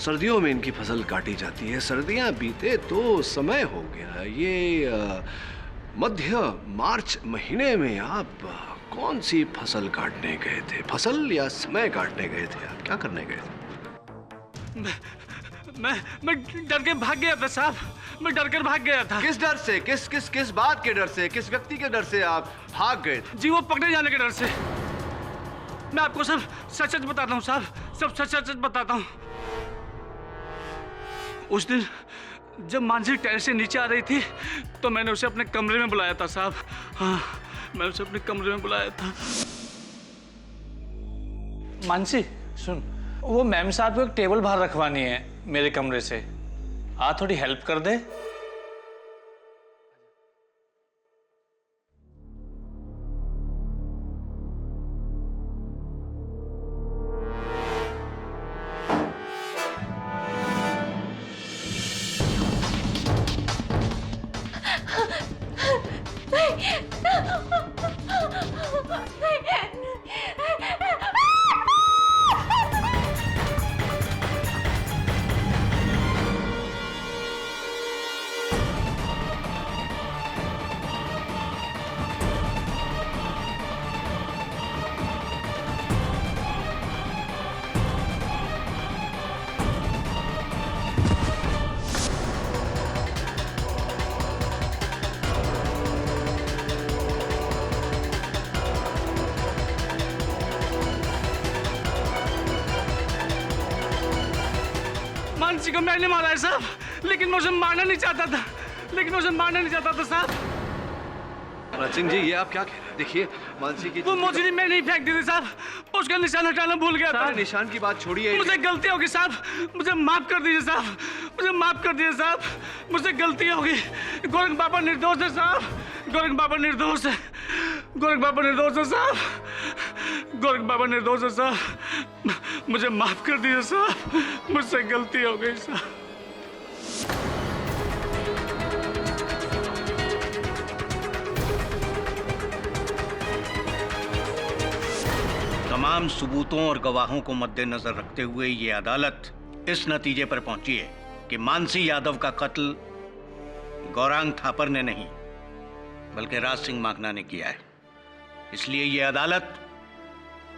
सर्दियों में इनकी फसल काटी जाती है। सर्दियां बीते तो समय हो गया। ये मध्य मार्च महीने में आप कौन सी फसल काटने गए थे? फसल या समय काटने गए थे आप? क्या करने गए थे? मैं डर के भाग गया था साहब, मैं डर कर भाग गया था। किस डर से? किस बात के डर से, किस व्यक्ति के डर से आप भाग गए थे? जी वो पकड़े जाने के डर से। मैं आपको सब सच सच बताता हूँ साहब, सब सच सच बताता हूँ। उस दिन जब मानसी टेरेस से नीचे आ रही थी तो मैंने उसे अपने कमरे में बुलाया था साहब। हाँ, मैं उसे अपने कमरे में बुलाया था। मानसी सुन, वो मैम साहब को एक टेबल बाहर रखवानी है मेरे कमरे से। आ थोड़ी हेल्प कर दे। मानसी को मैंने मारा है साहब, लेकिन मैं उसे मारना नहीं चाहता था साहब। राज सिंह जी ये आप क्या कह रहे हैं? देखिए मानसी की वो मोजड़ी मैं नहीं फेंक दी थी साहब, उसका निशान हटाना भूल गया था। निशान की बात छोड़िए, मुझे गलती होगी साहब, मुझे माफ कर दीजिए साहब, मुझे माफ कर दीजिए साहब, मुझसे गलती होगी। गोरख बाबा निर्दोष है साहब, गोरख बाबा निर्दोष है, गोरख बाबा निर्दोष है साहब, गोरख बाबा निर्दोष है साहब, मुझे माफ कर दीजिए साहब, मुझसे गलती हो गई साहब। तमाम सबूतों और गवाहों को मद्देनजर रखते हुए ये अदालत इस नतीजे पर पहुंची है कि मानसी यादव का कत्ल गौरांग थापर ने नहीं बल्कि राज सिंह माखना ने किया है। इसलिए ये अदालत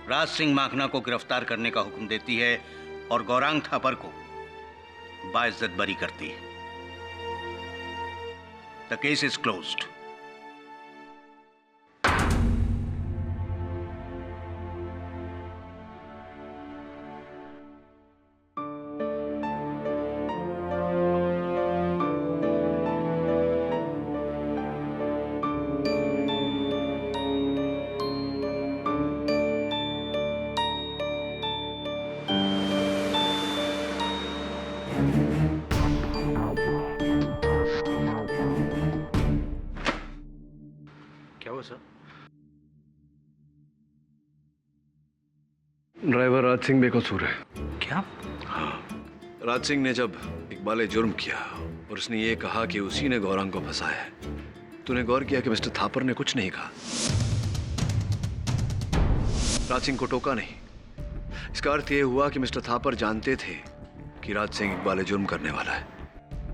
राज सिंह माखना को गिरफ्तार करने का हुक्म देती है और गौरांग थापर को बाइज्जत बरी करती है। The case is closed. Driver Raj Singh बेकसूर है। क्या? हाँ, राज सिंह ने जब इकबाल जुर्म किया और उसने ये कहा कि उसी ने गौरांग को फंसाया है, तूने गौर किया कि मिस्टर थापर ने कुछ नहीं कहा, राज सिंह को टोका नहीं। इसका अर्थ यह हुआ कि मिस्टर थापर जानते थे कि राज सिंह इकबाल जुर्म करने वाला है।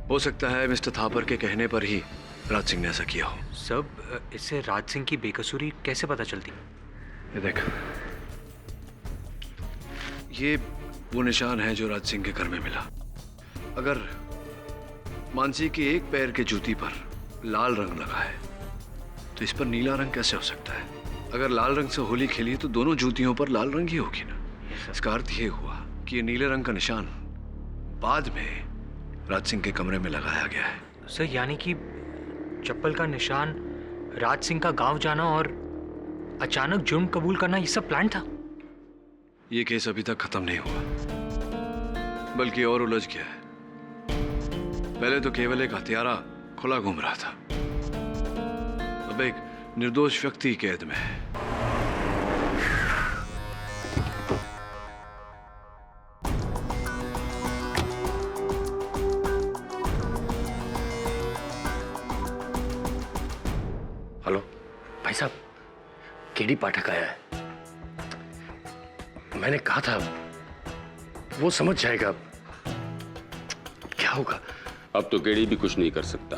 हो सकता है मिस्टर थापर के कहने पर ही राज सिंह ने ऐसा किया हो। सब इससे राज सिंह की बेकसूरी कैसे पता चलती? ये देख, ये वो निशान है जो राज सिंह के घर में मिला। अगर मानसी के एक पैर के जूती पर लाल रंग लगा है तो इस पर नीला रंग कैसे हो सकता है? अगर लाल रंग से होली खेली तो दोनों जूतियों पर लाल रंग ही होगी ना। इसका अर्थ ये हुआ कि ये नीले रंग का निशान बाद में राज सिंह के कमरे में लगाया गया है। सर यानी कि चप्पल का निशान, राज सिंह का गांव जाना और अचानक जुर्म कबूल करना, ये सब प्लान था? ये केस अभी तक खत्म नहीं हुआ, बल्कि और उलझ गया है। पहले तो केवल एक हत्यारा खुला घूम रहा था, अब एक निर्दोष व्यक्ति कैद में है। हेलो भाई साहब, केडी पाठक आया है। मैंने कहा था वो समझ जाएगा। क्या होगा? अब तो केडी भी कुछ नहीं कर सकता।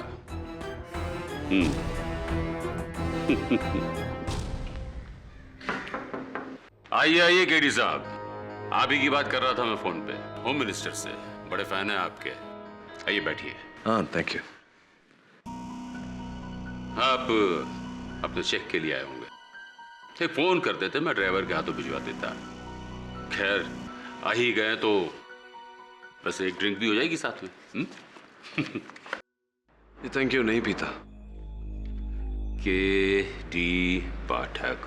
आइए आइए केडी साहब, आप ही की बात कर रहा था मैं फोन पे, होम मिनिस्टर से। बड़े फैन हैं आपके। आइए बैठिए। हाँ थैंक यू। आप अपने चेक के लिए आए होंगे। एक फोन कर देते, मैं ड्राइवर के हाथों भिजवा देता। खैर आ ही गए तो बस एक ड्रिंक भी हो जाएगी साथ में। ये थैंक यू नहीं पीता। केडी पाठक,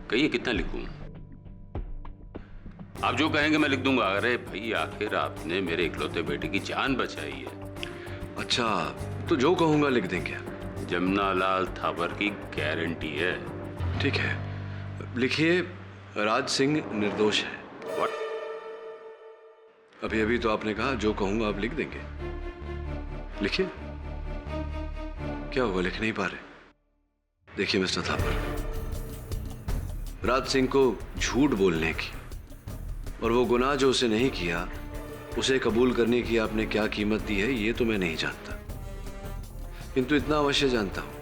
कहिए कितना लिखूं? आप जो कहेंगे मैं लिख दूंगा। अरे भाई आखिर आपने मेरे इकलौते बेटे की जान बचाई है। अच्छा तो जो कहूंगा लिख देंगे। जमुना लाल थापर की गारंटी है। ठीक है लिखिए, राज सिंह निर्दोष है। What? अभी अभी तो आपने कहा जो कहूंगा आप लिख देंगे। लिखिए। क्या हुआ, लिख नहीं पा रहे? देखिए मिस्टर थापर, राज सिंह को झूठ बोलने की और वो गुनाह जो उसे नहीं किया उसे कबूल करने की आपने क्या कीमत दी है ये तो मैं नहीं जानता, किंतु इतना अवश्य जानता हूं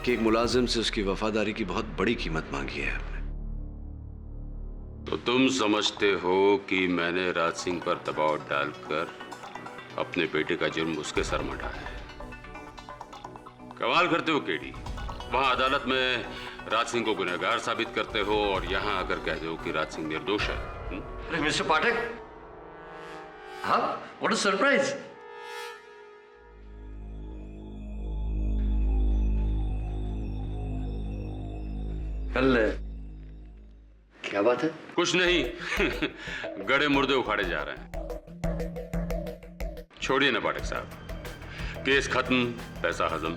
कि एक मुलाजिम से उसकी वफादारी की बहुत बड़ी कीमत मांगी है आपने। तो तुम समझते हो कि मैंने राज सिंह पर दबाव डालकर अपने बेटे का जुर्म उसके सर मढ़ा है? कमाल करते हो केडी। वहां अदालत में राज सिंह को गुनहगार साबित करते हो और यहां आकर कहते हो कि राज सिंह निर्दोष है। अरे मिस्टर पाठक, हाँ, व्हाट अ सरप्राइज। कल क्या बात है? कुछ नहीं। गड़े मुर्दे उखाड़े जा रहे हैं। छोड़िए ना पाठक साहब, केस खत्म, पैसा हजम।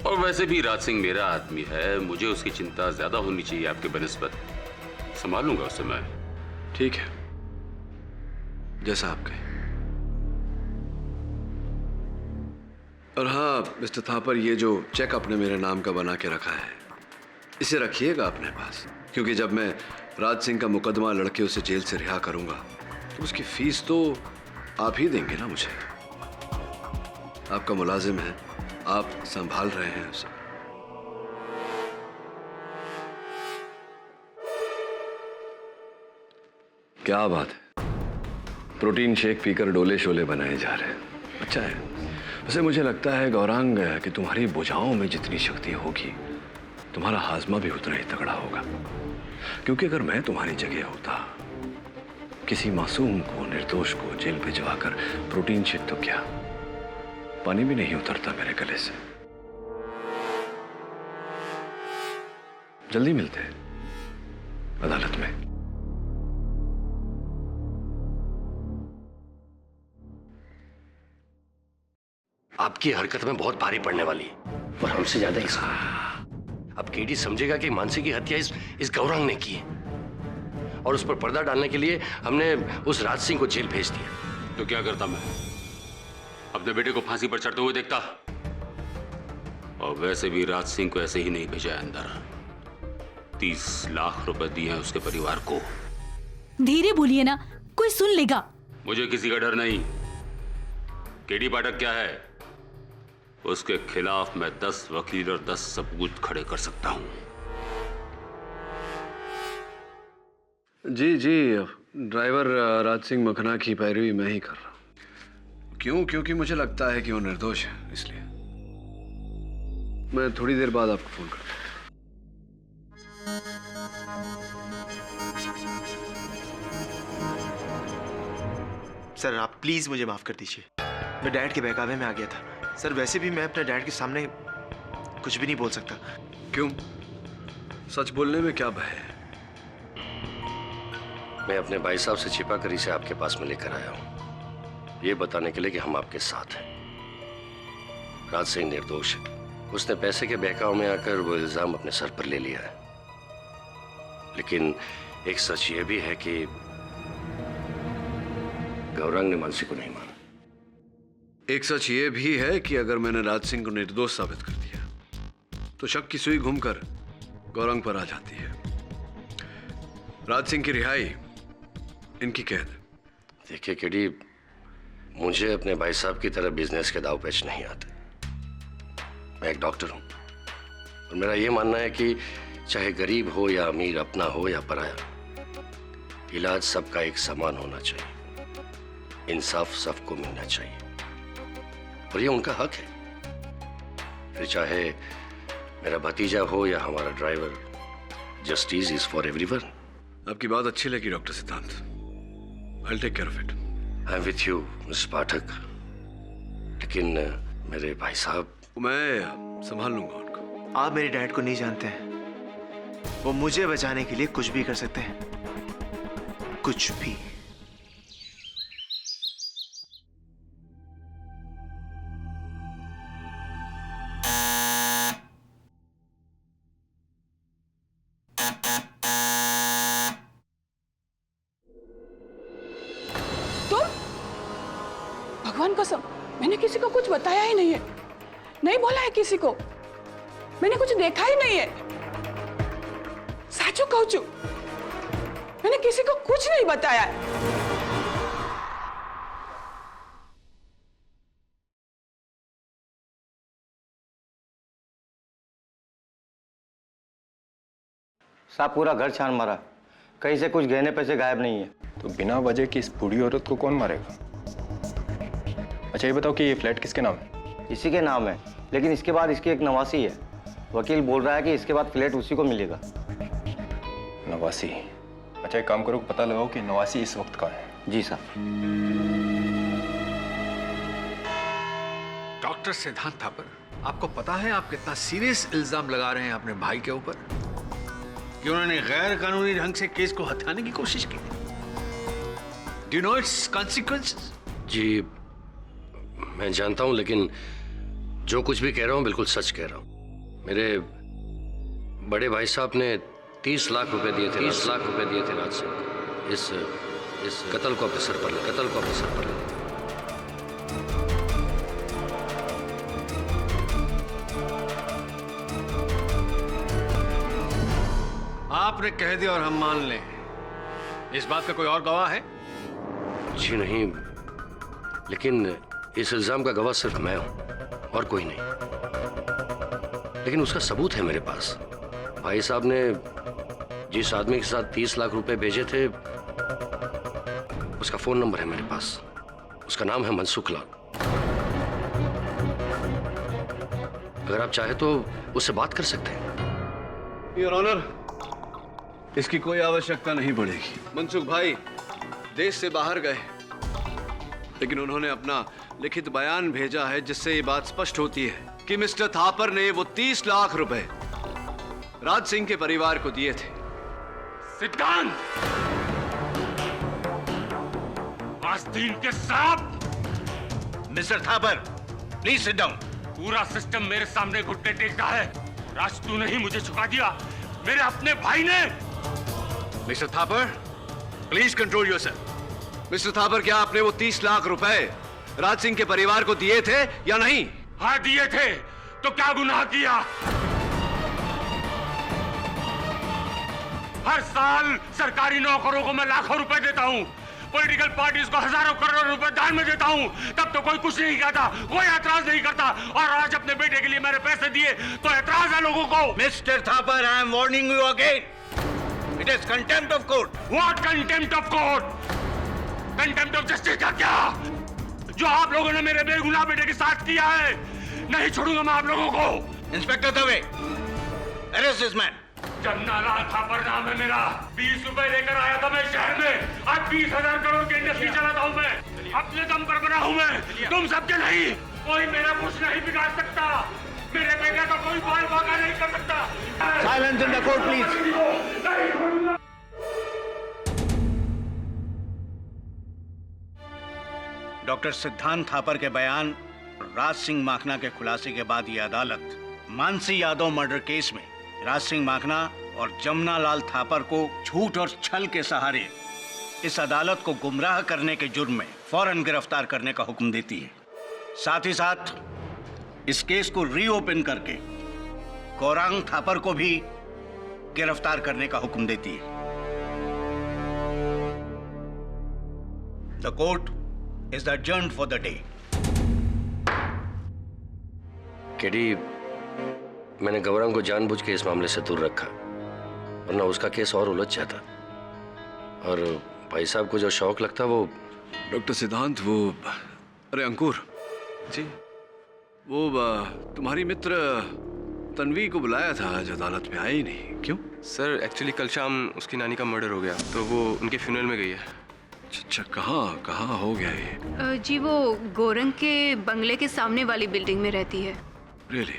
और वैसे भी राज सिंह मेरा आदमी है, मुझे उसकी चिंता ज्यादा होनी चाहिए आपके बनिस्बत। संभालूंगा उसे मैं। ठीक है, जैसा आप कहें। और हाँ मिस्टर थापर, ये जो चेक आपने मेरे नाम का बना के रखा है इसे रखिएगा अपने पास, क्योंकि जब मैं राज सिंह का मुकदमा लड़के उसे जेल से रिहा करूंगा तो उसकी फीस तो आप ही देंगे ना मुझे। आपका मुलाजिम है, आप संभाल रहे हैं उसे। क्या बात है, प्रोटीन शेक पीकर डोले शोले बनाए जा रहे हैं। अच्छा है। वैसे मुझे लगता है गौरांग कि तुम्हारी भुजाओं में जितनी शक्ति होगी तुम्हारा हाजमा भी उतना ही तगड़ा होगा, क्योंकि अगर मैं तुम्हारी जगह होता, किसी मासूम को, निर्दोष को जेल भिजवाकर प्रोटीन शेक तो क्या, पानी भी नहीं उतरता मेरे गले से। जल्दी मिलते हैं अदालत में। आपकी हरकत में बहुत भारी पड़ने वाली है, और हमसे ज्यादा इसको। अब केडी समझेगा कि मानसी की हत्या इस गौरांग ने की है, और उस पर पर्दा डालने के लिए हमने उस राज सिंह को जेल भेज दिया। तो क्या करता मैं? अपने बेटे को फांसी पर चढ़ते हुए देखता। और वैसे भी राज सिंह को ऐसे ही नहीं भेजा अंदर। 30 लाख रुपए दिए हैं उसके परिवार को। धीरे बोलिए ना, कोई सुन लेगा। मुझे किसी का डर नहीं। केडी पाठक क्या है, उसके खिलाफ मैं 10 वकील और 10 सबूत खड़े कर सकता हूं। जी जी, ड्राइवर राज सिंह मखना की पैरवी मैं ही कर रहा हूँ। क्यों? क्योंकि मुझे लगता है कि वो निर्दोष है, इसलिए। मैं थोड़ी देर बाद आपको फोन करता हूँ। सर आप प्लीज मुझे माफ कर दीजिए, मैं डैड के बहकावे में आ गया था। सर वैसे भी मैं अपने डैड के सामने कुछ भी नहीं बोल सकता। क्यों? सच बोलने में क्या भय है? मैं अपने भाई साहब से छिपा कर इसे आपके पास में लेकर आया हूं, ये बताने के लिए कि हम आपके साथ हैं। राज सिंह निर्दोष है, उसने पैसे के बहकाव में आकर वो इल्जाम अपने सर पर ले लिया है। लेकिन एक सच ये भी है कि गौरांग ने मानसी को नहीं मारा। एक सच ये भी है कि अगर मैंने राज सिंह को निर्दोष साबित कर दिया तो शक की सुई घूमकर गौरांग पर आ जाती है। राज सिंह की रिहाई, इनकी कैद। देखिए केडी, मुझे अपने भाई साहब की तरह बिजनेस के दाव पेच नहीं आते। मैं एक डॉक्टर हूं और मेरा यह मानना है कि चाहे गरीब हो या अमीर, अपना हो या पराया, इलाज सबका एक समान होना चाहिए, इंसाफ सबको मिलना चाहिए और ये उनका हक है। फिर चाहे मेरा भतीजा हो या हमारा driver, justice is for everyone. आपकी बात अच्छी लगी डॉक्टर सिद्धांत। I'll take care of it. I am with you mister Pathak, लेकिन मेरे भाई साहब। मैं संभाल लूंगा उनको। आप मेरे डैड को नहीं जानते हैं, वो मुझे बचाने के लिए कुछ भी कर सकते हैं, कुछ भी। भगवान कसम, मैंने किसी को कुछ बताया ही नहीं है, नहीं बोला है किसी को, मैंने कुछ देखा ही नहीं है। साचू कहूं छू, मैंने किसी को कुछ नहीं बताया है। साहब पूरा घर छान मारा, कहीं से कुछ गहने पैसे गायब नहीं है। तो बिना वजह की इस बूढ़ी औरत को कौन मारेगा? अच्छा ये बताओ कि ये फ्लैट किसके नाम है? इसी के नाम है, लेकिन इसके बाद इसकी एक नवासी है। वकील बोल रहा है कि इसके बाद फ्लैट उसी को मिलेगा। नवासी? अच्छा एक काम करो, पता लगाओ कि नवासी इस वक्त कहाँ है। जी साहब। डॉक्टर सिद्धांत थापर, आपको पता है आप कितना सीरियस इल्जाम लगा रहे हैं अपने भाई के ऊपर कि उन्होंने गैर कानूनी ढंग से केस को हथियाने की कोशिश की। Do you know its consequences? जी मैं जानता हूं, लेकिन जो कुछ भी कह रहा हूं बिल्कुल सच कह रहा हूं। मेरे बड़े भाई साहब ने 30 लाख रुपए दिए थे, 30 लाख रुपए दिए थे राज सिंह को इस कत्ल को अपने सर पर ले, कत्ल को अपने सर पर ले। आपने कह दिया और हम मान लें, इस बात का कोई और गवाह है? जी नहीं, लेकिन इस इल्जाम का गवाह सिर्फ मैं हूं और कोई नहीं। लेकिन उसका सबूत है मेरे पास। भाई साहब ने जिस आदमी के साथ 30 लाख रुपए भेजे थे, उसका फोन नंबर है मेरे पास। उसका नाम है मनसुख लाल। अगर आप चाहे तो उससे बात कर सकते हैं। योर ऑनर, इसकी कोई आवश्यकता नहीं पड़ेगी। मनसुख भाई देश से बाहर गए, लेकिन उन्होंने अपना लिखित बयान भेजा है जिससे ये बात स्पष्ट होती है कि मिस्टर थापर ने वो 30 लाख रुपए राज सिंह के परिवार को दिए थे। सिद्धांत, आस्तीन के सांप! Mister Thapar, please sit down. पूरा सिस्टम मेरे सामने घुटने टेकता है। राज तूने ही मुझे झुका दिया, मेरे अपने भाई ने। Mister Thapar, please control yourself. Mister Thapar, क्या आपने वो 30 लाख रुपए राज सिंह के परिवार को दिए थे या नहीं? हाँ दिए थे। तो क्या गुनाह किया? हर साल सरकारी नौकरों को मैं लाखों रुपए देता हूँ, पॉलिटिकल पार्टीज को हजारों करोड़ रुपए दान में देता हूँ, तब तो कोई कुछ नहीं कहता, कोई ऐतराज नहीं करता। और आज अपने बेटे के लिए मैंने पैसे दिए तो ऐतराज है लोगों को। Mister Thapar, I am warning you again. It is contempt of court. What contempt of court? Contempt of justice का क्या? जो आप लोगों ने मेरे बेगुनाह बेटे के साथ किया है, नहीं छोड़ूंगा मैं आप लोगों को। Inspector Dave, arrest this man. Jamnalal Thapar नाम है मेरा। 20 रुपए लेकर आया था मैं शहर में। आज 20,000 करोड़ की इंडस्ट्री चलाता हूँ मैं। अपने दम पर बना हूँ मैं, तुम सबके नहीं। कोई मेरा कुछ नहीं बिगाड़ सकता। मेरे बेटे का कोई बाल बाका नहीं कर सकता। Silence in the court please. Doctor सिद्धांत थापर के बयान, राज सिंह माखना के खुलासे के बाद ये अदालत मानसी यादव मर्डर केस में राज सिंह माखना और जमुना लाल थापर को झूठ और छल के सहारे इस अदालत को गुमराह करने के जुर्म में फौरन गिरफ्तार करने का हुक्म देती है। साथ ही साथ इस केस को रीओपन करके गौरांग थापर को भी गिरफ्तार करने का हुक्म देती है। The court is adjourned for the day. KD, मैंने गौरांग को जानबूझ के इस मामले से दूर रखा, वरना उसका केस और उलझ जाता। और भाई साहब को जो शौक लगता वो। डॉक्टर सिद्धांत, वो अरे अंकुर जी, वो तुम्हारी मित्र तन्वी को बुलाया था, आज अदालत में आई नहीं, क्यों? सर एक्चुअली कल शाम उसकी नानी का मर्डर हो गया, तो वो उनके फ्यूनरल में गई है। अच्छा, कहाँ हो गया ये? जी वो गोरंग के बंगले के सामने वाली बिल्डिंग में रहती है। रियली?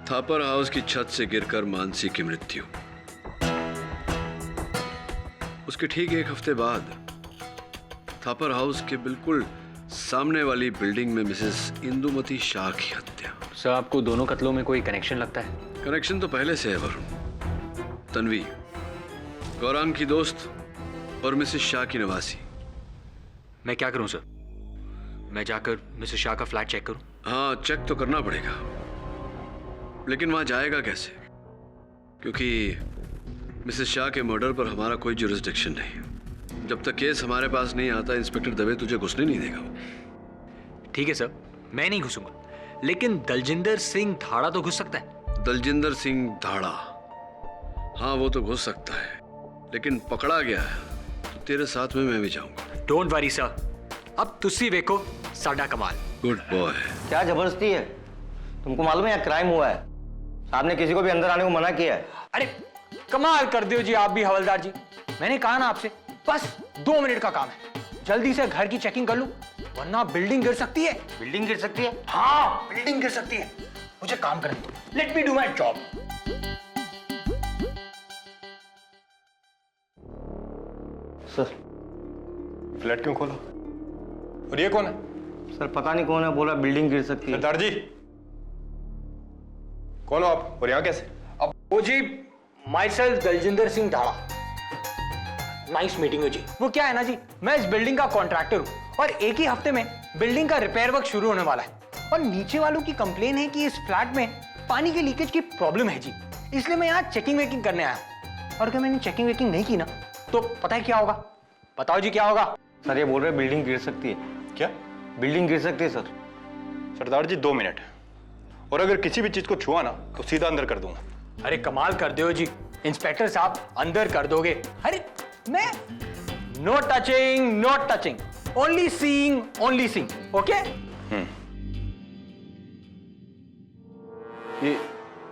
थापर हाउस की छत से गिरकर मानसी की मृत्यु, उसके ठीक एक हफ्ते बाद थापर हाउस के बिल्कुल सामने वाली बिल्डिंग में मिसेस इंदुमती शाह की हत्या। सर, आपको दोनों कत्लों में कोई कनेक्शन लगता है? कनेक्शन तो पहले से है वरुण। तन्वी गौरांग की दोस्त और मिसेस शाह की नवासी। मैं क्या करूं सर? मैं जाकर मिसेस शाह का फ्लैट चेक करूं? हाँ, चेक तो करना पड़ेगा, लेकिन वहां जाएगा कैसे? क्योंकि मिसेस शाह के मर्डर पर हमारा कोई जुरिस्डिक्शन नहीं। जब तक केस हमारे पास नहीं आता, इंस्पेक्टर दवे तुझे घुसने नहीं देगा। ठीक है सर, मैं नहीं घुसूंगा, लेकिन दलजिंदर सिंह धाड़ा तो घुस सकता है। दलजिंदर सिंह धाड़ा? हाँ, वो तो घुस सकता है, लेकिन पकड़ा गया है तो तेरे साथ में मैं भी जाऊंगा। डोंट वरी सर, अब तुसी देखो साडा कमाल। Good boy. क्या जबरदस्ती है? तुमको मालूम है यहाँ क्राइम हुआ है, साहब ने किसी को भी अंदर आने को मना किया है। अरे कमाल कर दियो जी आप भी हवलदार जी। मैंने कहा ना आपसे, बस 2 मिनट का काम है, जल्दी से घर की चेकिंग कर लूं, वरना बिल्डिंग गिर सकती है। बिल्डिंग गिर सकती है? हाँ, बिल्डिंग गिर सकती है। मुझे काम करने दो, late me do my job. Sir, flat क्यों खोला? और ये कौन है? सर पता नहीं कौन है, बोला बिल्डिंग गिर सकती है। सरदार जी, कौन हो आप और यहाँ कैसे? अब वो जी, myself Daljinder Singh Dhada. Nice meeting जी। वो क्या है ना जी, मैं इस बिल्डिंग का कॉन्ट्रैक्टर हूँ और एक ही हफ्ते में बिल्डिंग का रिपेयर वर्क शुरू होने वाला है। और नीचे वालों की कंप्लेन है कि इस फ्लैट में पानी के लीकेज की प्रॉब्लम है जी, इसलिए मैं यहाँ चेकिंग वेकिंग करने आया। और अगर मैंने चेकिंग वेकिंग नहीं की ना, तो पता है क्या होगा? बताओ जी क्या होगा? सर ये बोल रहे बिल्डिंग गिर सकती है। क्या? बिल्डिंग गिर सकती है सर। सरदार जी 2 मिनट, और अगर किसी भी चीज को छुआ ना तो सीधा अंदर कर दूंगा। अरे कमाल कर दो जी, इंस्पेक्टर साहब अंदर कर दोगे? अरे मैं no touching, no touching, only seeing, only seeing. Okay? ये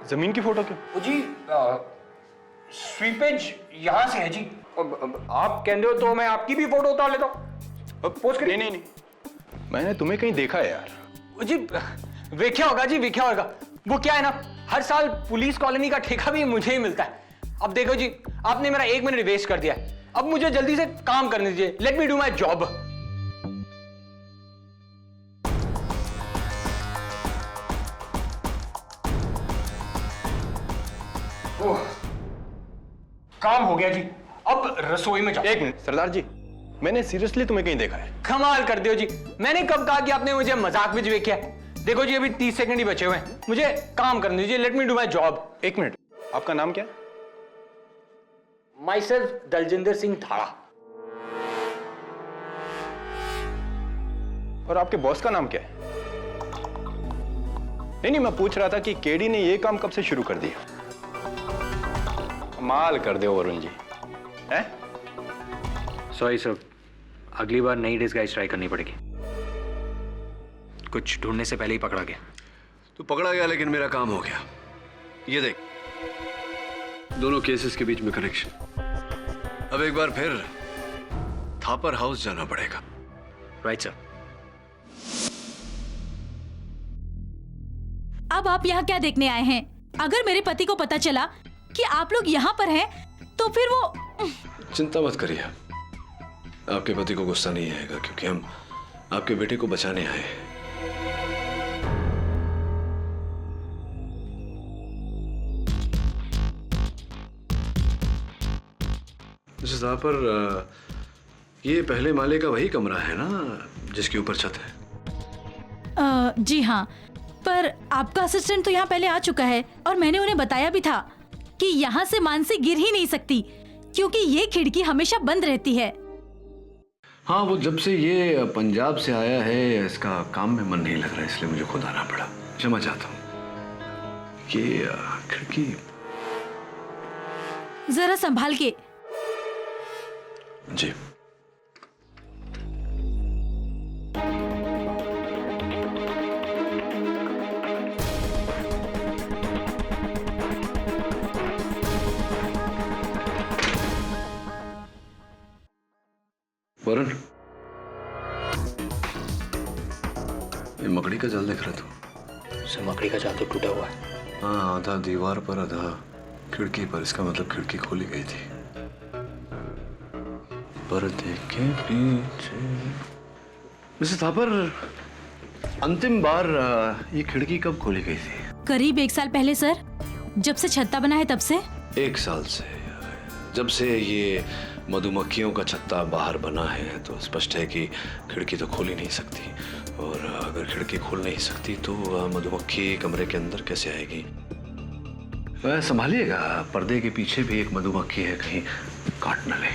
जमीन की फोटो क्यों? जी स्वीपेज यहां से है जी। आप कहते हो तो मैं आपकी भी फोटो उतार लेता हूं। पोस्ट करिए। नहीं, मैंने तुम्हें कहीं देखा है यार। जी वेख्या होगा जी, वेख्या होगा। वो क्या है ना, हर साल पुलिस कॉलोनी का ठेका भी मुझे ही मिलता है। अब देखो जी, आपने मेरा 1 मिनट वेस्ट कर दिया है, अब मुझे जल्दी से काम करने दीजिए। Let me do my job. काम हो गया जी, अब रसोई में जाओ। 1 मिनट सरदार जी, मैंने सीरियसली तुम्हें कहीं देखा है। कमाल कर दियो जी, मैंने कब कहा कि आपने मुझे मजाक में देखा है? देखो जी, अभी 30 सेकंड ही बचे हुए हैं, मुझे काम करने दीजिए। Let me do my job. 1 minute, आपका नाम क्या है? Myself Daljinder Singh Dhada. और आपके बॉस का नाम क्या है? नहीं, मैं पूछ रहा था कि केडी ने ये काम कब से शुरू कर दिया। कमाल कर दो वरुण जी। है? सॉरी सर, अगली बार नई डिस्गाइज ट्राई करनी पड़ेगी। कुछ ढूंढने से पहले ही पकड़ा गया। तो पकड़ा गया लेकिन मेरा काम हो गया। ये देख, दोनों केसेस के बीच में कनेक्शन। अब एक बार फिर थापर हाउस जाना पड़ेगा। Right sir. अब आप यहाँ क्या देखने आए हैं? अगर मेरे पति को पता चला कि आप लोग यहाँ पर हैं, तो फिर वो... चिंता मत करिए, आपके पति को गुस्सा नहीं आएगा क्योंकि हम आपके बेटे को बचाने आए हैं। पर ये पहले माले का वही कमरा है ना जिसके ऊपर छत है? जी हाँ, पर आपका असिस्टेंट तो यहाँ पहले आ चुका है और मैंने उन्हें बताया भी था कि यहाँ से मानसी गिर ही नहीं सकती क्योंकि ये खिड़की हमेशा बंद रहती है। हाँ, वो जब से ये पंजाब से आया है इसका काम में मन नहीं लग रहा है, इसलिए मुझे खुद आना पड़ा। क्षमा चाहता हूँ। ये खिड़की जरा संभाल के। जी। वरुण, ये मकड़ी का जाल देख रहा था? सर, मकड़ी का जाल तो टूटा हुआ है। हाँ, आधा दीवार पर आधा खिड़की पर। इसका मतलब खिड़की खोली गई थी। पर्दे के पीछे। मिसेस थापर, अंतिम बार ये खिड़की कब खोली गई थी? करीब 1 साल पहले सर, जब से छत्ता बना है तब से। 1 साल से? जब से ये मधुमक्खियों का छत्ता बाहर बना है तो स्पष्ट है कि खिड़की तो खोल ही नहीं सकती, और अगर खिड़की खोल नहीं सकती तो मधुमक्खी कमरे के अंदर कैसे आएगी? वह संभालिएगा, पर्दे के पीछे भी एक मधुमक्खी है, कहीं काट न ले।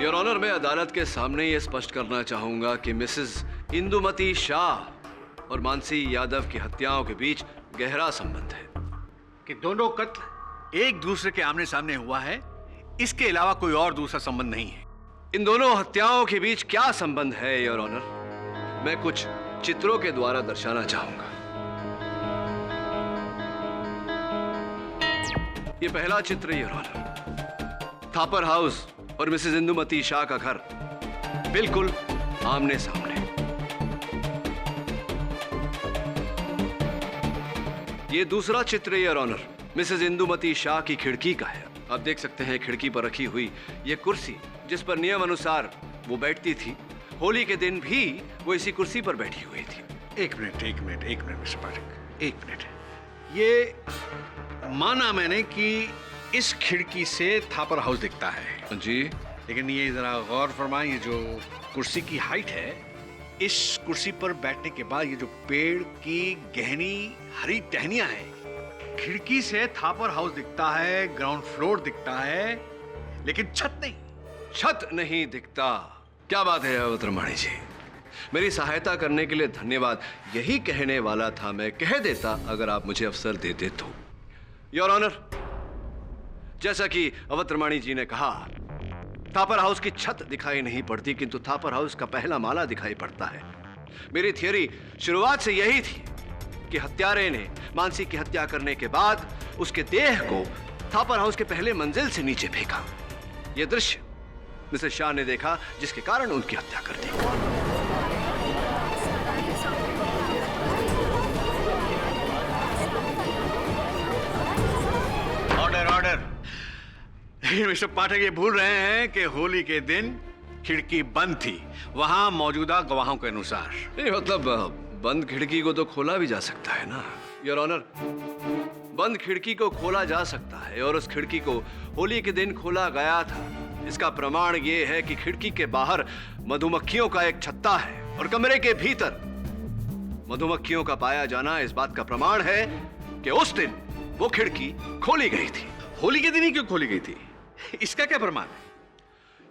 योर ऑनर, मैं अदालत के सामने ये स्पष्ट करना चाहूंगा कि मिसेस इंदुमती शाह और मानसी यादव की हत्याओं के बीच गहरा संबंध है। कि दोनों कत्ल एक दूसरे के आमने सामने हुआ है, इसके अलावा कोई और दूसरा संबंध नहीं है। इन दोनों हत्याओं के बीच क्या संबंध है योर ऑनर, मैं कुछ चित्रों के द्वारा दर्शाना चाहूंगा। ये पहला चित्र योर ऑनर, थापर हाउस और मिसेस इंदुमती शाह का घर बिल्कुल आमने सामने। ये दूसरा चित्र your honour, Mrs Indumati Shah की खिड़की का है। आप देख सकते हैं खिड़की पर रखी हुई ये कुर्सी जिस पर नियम अनुसार वो बैठती थी। होली के दिन भी वो इसी कुर्सी पर बैठी हुई थी। एक मिनट मिस्टर पाठक, 1 मिनट। ये माना मैंने कि इस खिड़की से थापर हाउस दिखता है जी, लेकिन ये जरा गौर फरमाएं, ये जो कुर्सी की हाइट है, इस कुर्सी पर बैठने के बाद ये जो पेड़ की गहनी हरी टहनियां हैं, खिड़की से थापर हाउस दिखता है, ग्राउंड फ्लोर दिखता है, लेकिन छत नहीं दिखता। क्या बात है अवतरमाणी जी, मेरी सहायता करने के लिए धन्यवाद। यही कहने वाला था, मैं कह देता अगर आप मुझे अवसर देते तो। योर ऑनर, जैसा कि अवतरमाणी जी ने कहा, थापर हाउस की छत दिखाई नहीं पड़ती किंतु थापर हाउस का पहला माला दिखाई पड़ता है। मेरी थियरी शुरुआत से यही थी कि हत्यारे ने मानसी की हत्या करने के बाद उसके देह को थापर हाउस के पहले मंजिल से नीचे फेंका। यह दृश्य मिसेस शाह ने देखा, जिसके कारण उनकी हत्या कर दी। ऑर्डर। मिस्टर पाठक ये भूल रहे हैं कि होली के दिन खिड़की बंद थी, वहां मौजूदा गवाहों के अनुसार। नहीं, मतलब बंद खिड़की को तो खोला भी जा सकता है ना योर ऑनर। बंद खिड़की को खोला जा सकता है और उस खिड़की को होली के दिन खोला गया था। इसका प्रमाण ये है कि खिड़की के बाहर मधुमक्खियों का एक छत्ता है और कमरे के भीतर मधुमक्खियों का पाया जाना इस बात का प्रमाण है कि उस दिन वो खिड़की खोली गई थी। होली के दिन ही क्यों खोली गई थी, इसका क्या प्रमाण है?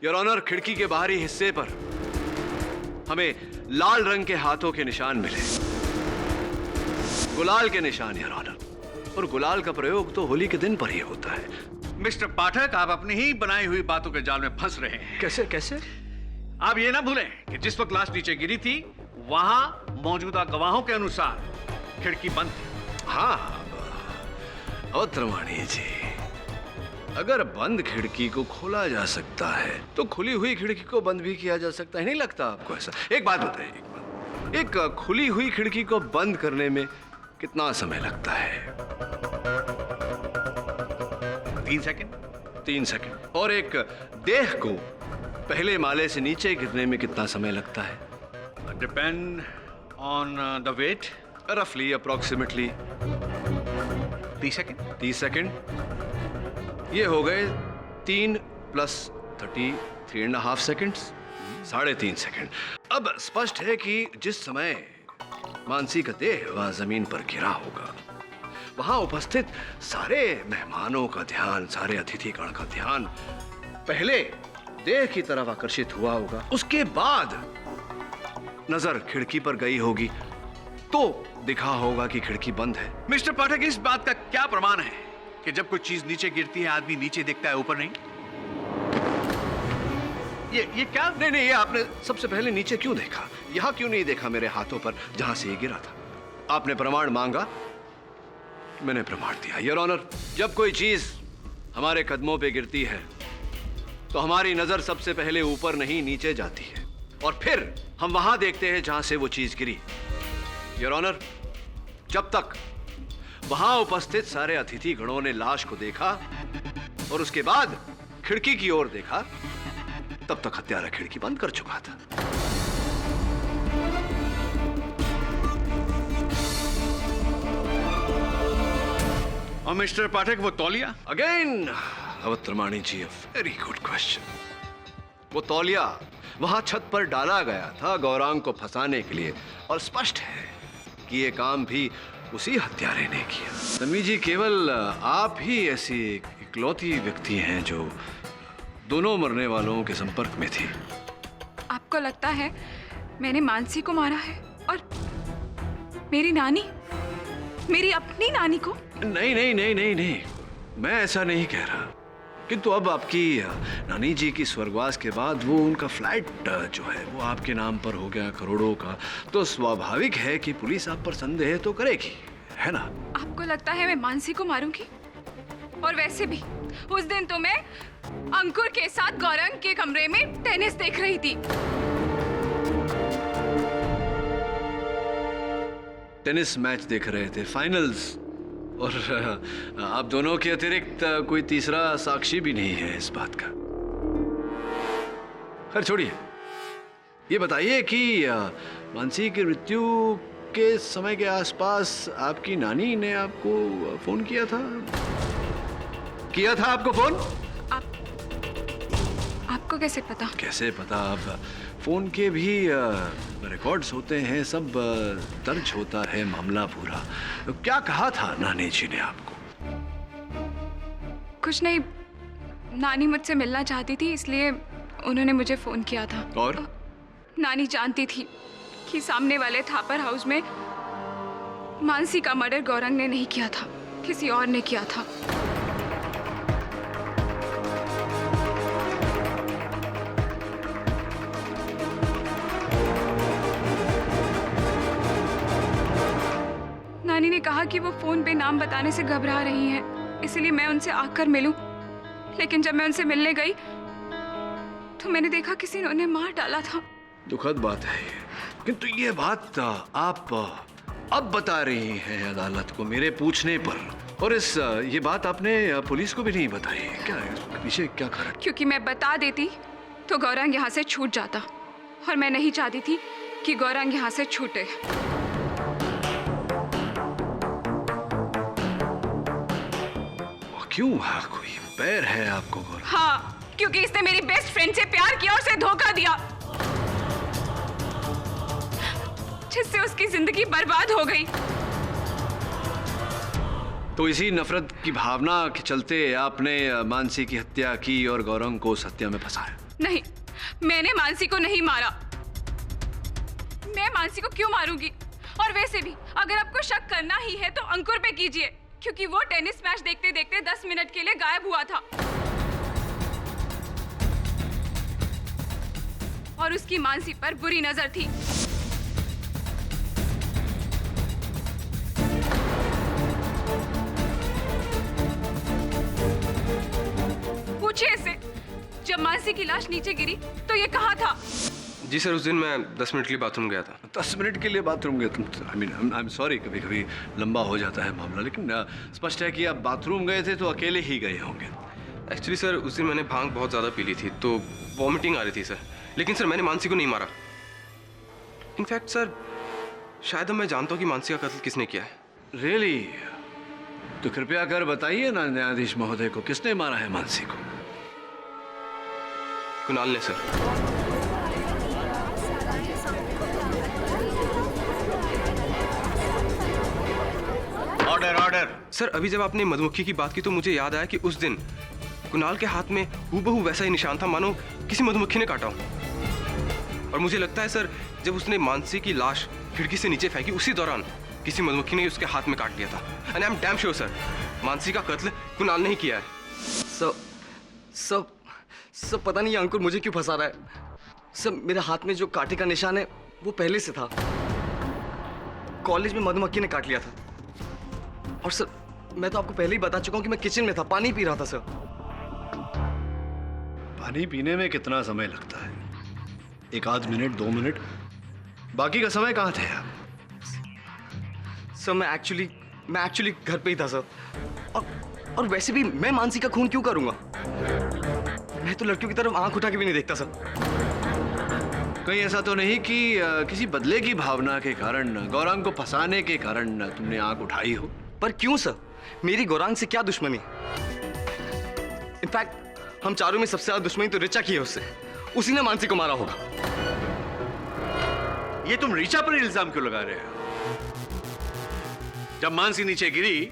योर ऑनर, खिड़की के बाहरी हिस्से पर हमें लाल रंग के हाथों के निशान मिले, गुलाल के निशान योर ऑनर। और गुलाल का प्रयोग तो होली के दिन पर ही होता है। मिस्टर पाठक, आप अपनी ही बनाई हुई बातों के जाल में फंस रहे हैं। कैसे कैसे? आप ये ना भूलें कि जिस वक्त लाश नीचे गिरी थी वहां मौजूदा गवाहों के अनुसार खिड़की बंद थी। हाँ और त्रमाणी जी, अगर बंद खिड़की को खोला जा सकता है तो खुली हुई खिड़की को बंद भी किया जा सकता है, नहीं लगता आपको ऐसा? एक बात बताइए, एक खुली हुई खिड़की को बंद करने में कितना समय लगता है? 3 सेकंड। 3 सेकंड। और एक देह को पहले माले से नीचे गिरने में कितना समय लगता है? Depend on the weight. रफली अप्रोक्सीमेटली 30 सेकंड। 30 सेकंड। ये हो गए 3 + 30, 3.5 सेकंड्स, 3.5 सेकंड। अब स्पष्ट है कि जिस समय मानसी का देह वहां जमीन पर गिरा होगा, वहां उपस्थित सारे मेहमानों का ध्यान, सारे अतिथिगण का ध्यान पहले देह की तरफ आकर्षित हुआ होगा, उसके बाद नजर खिड़की पर गई होगी तो दिखा होगा कि खिड़की बंद है। मिस्टर पाठक, इस बात का क्या प्रमाण है कि जब कोई चीज नीचे गिरती है आदमी नीचे देखता है, ऊपर नहीं? ये क्या? नहीं, ये आपने सबसे पहले नीचे क्यों देखा? यहां क्यों नहीं देखा मेरे हाथों पर जहां से ये गिरा था? आपने प्रमाण मांगा, मैंने प्रमाण दिया। योर ऑनर, जब कोई चीज हमारे कदमों पे गिरती है तो हमारी नजर सबसे पहले ऊपर नहीं नीचे जाती है और फिर हम वहां देखते हैं जहां से वो चीज गिरी। योर ऑनर, जब तक वहां उपस्थित सारे अतिथि गणों ने लाश को देखा और उसके बाद खिड़की की ओर देखा, तब तक हत्यारा खिड़की बंद कर चुका था। और मिस्टर पाठक, वो तौलिया? अगेन अवत्रमाणी जी, वेरी गुड क्वेश्चन। वो तौलिया वहां छत पर डाला गया था गौरांग को फंसाने के लिए, और स्पष्ट है कि ये काम भी उसी हत्यारे ने किया। तन्वी जी, केवल आप ही ऐसी इकलौती व्यक्ति हैं जो दोनों मरने वालों के संपर्क में थी। आपको लगता है मैंने मानसी को मारा है और मेरी नानी, मेरी अपनी नानी को? नहीं नहीं नहीं नहीं नहीं, मैं ऐसा नहीं कह रहा, किंतु अब आपकी नानी जी की स्वर्गवास के बाद वो उनका फ्लैट जो है वो आपके नाम पर हो गया करोड़ों का, तो स्वाभाविक है कि पुलिस आप पर संदेह तो करेगी, है ना? आपको लगता है मैं मानसी को मारूंगी? और वैसे भी उस दिन तो मैं अंकुर के साथ गौरंग के कमरे में टेनिस देख रही थी। टेनिस मैच देख रहे थे, फाइनल्स, और आप दोनों के अतिरिक्त कोई तीसरा साक्षी भी नहीं है इस बात का। खैर छोड़िए, ये बताइए कि मानसी की मृत्यु के समय के आसपास आपकी नानी ने आपको फोन किया था? आपको फोन? आपको कैसे पता? कैसे पता? अब फोन के भी रिकॉर्ड्स होते हैं, सब दर्ज होता है मामला पूरा। तो क्या कहा था नानी जी ने आपको? कुछ नहीं, नानी मुझसे मिलना चाहती थी, इसलिए उन्होंने मुझे फोन किया था। और नानी जानती थी कि सामने वाले थापर हाउस में मानसी का मर्डर गौरंग ने नहीं किया था, किसी और ने किया था। नानी ने कहा कि वो फोन पे नाम बताने से घबरा रही हैं, इसलिए मैं उनसे आकर मिलूं। लेकिन जब मैं उनसे मिलने गई तो मैंने देखा किसी ने उन्हें मार डाला था। दुखद बात है ये, किंतु ये बात आप अब बता रही हैं अदालत को मेरे पूछने पर, और ये बात आपने पुलिस को भी नहीं बताई। क्या है इसके पीछे क्या कारण? क्योंकि मैं बता देती तो गौरंग यहाँ से छूट जाता, और मैं नहीं चाहती थी कि गौरंग यहाँ से छूटे। क्यों? कोई पैर है आपको गौरंग? हाँ, क्योंकि इसने मेरी बेस्ट फ्रेंड से प्यार किया और उसे धोखा दिया, जिससे उसकी जिंदगी बर्बाद हो गई। तो इसी नफरत की भावना के चलते आपने मानसी की हत्या की और गौरंग को उस हत्या में फंसाया? नहीं, मैंने मानसी को नहीं मारा। मैं मानसी को क्यों मारूंगी? और वैसे भी अगर आपको शक करना ही है तो अंकुर पे कीजिए, क्योंकि वो टेनिस मैच देखते देखते 10 मिनट के लिए गायब हुआ था और उसकी मानसी पर बुरी नजर थी। पूछिए इससे, जब मानसी की लाश नीचे गिरी तो ये कहाँ था? जी सर, उस दिन मैं 10 मिनट के लिए बाथरूम गया था। 10 मिनट के लिए बाथरूम गए तुम? आई एम सॉरी, कभी कभी लंबा हो जाता है मामला, लेकिन स्पष्ट है कि आप बाथरूम गए थे तो अकेले ही गए होंगे। एक्चुअली सर, उस दिन मैंने भांग बहुत ज़्यादा पी ली थी तो वॉमिटिंग आ रही थी सर। लेकिन सर मैंने मानसी को नहीं मारा। इनफैक्ट सर, शायद अब मैं जानता हूँ कि मानसी का कत्ल किसने किया है। रियली? तो कृपया कर बताइए ना न्यायाधीश महोदय को, किसने मारा है मानसी को? कुणाल ने सर। Order order. सर, अभी जब आपने मधुमक्खी की बात की तो मुझे याद आया कि उस दिन कुणाल के हाथ में हूबहू वैसा ही निशान था, मानो किसी मधुमक्खी ने काटा हो। और मुझे लगता है सर, जब उसने मानसी की लाश खिड़की से नीचे फेंकी उसी दौरान किसी मधुमक्खी ने उसके हाथ में काट लिया था। And I am damn sure sir, Mansi का कत्ल कुणाल ने ही किया है। सब पता नहीं अंकुर मुझे क्यों फंसा रहा है। सब मेरे हाथ में जो कांटे का निशान है वो पहले से था। कॉलेज में मधुमक्खी ने काट लिया था। और सर, मैं तो आपको पहले ही बता चुका हूँ कि मैं किचन में था, पानी पी रहा था सर। पानी पीने में कितना समय लगता है? 1 मिनट 2 मिनट? बाकी का समय कहाँ थे आप? सर मैं एक्चुअली घर पे ही था सर। और वैसे भी मैं मानसी का खून क्यों करूंगा? मैं तो लड़कियों की तरफ आंख उठा के भी नहीं देखता सर। कहीं ऐसा तो नहीं कि किसी बदले की भावना के कारण, गौरांग को फंसाने के कारण तुमने आंख उठाई हो? पर क्यों सर? मेरी गौरांग से क्या दुश्मनी? इनफैक्ट हम चारों में सबसे ज्यादा दुश्मनी तो रिचा की है उससे। उसी ने मानसी को मारा होगा। ये तुम रिचा पर इल्जाम क्यों लगा रहे हो? जब मानसी नीचे गिरी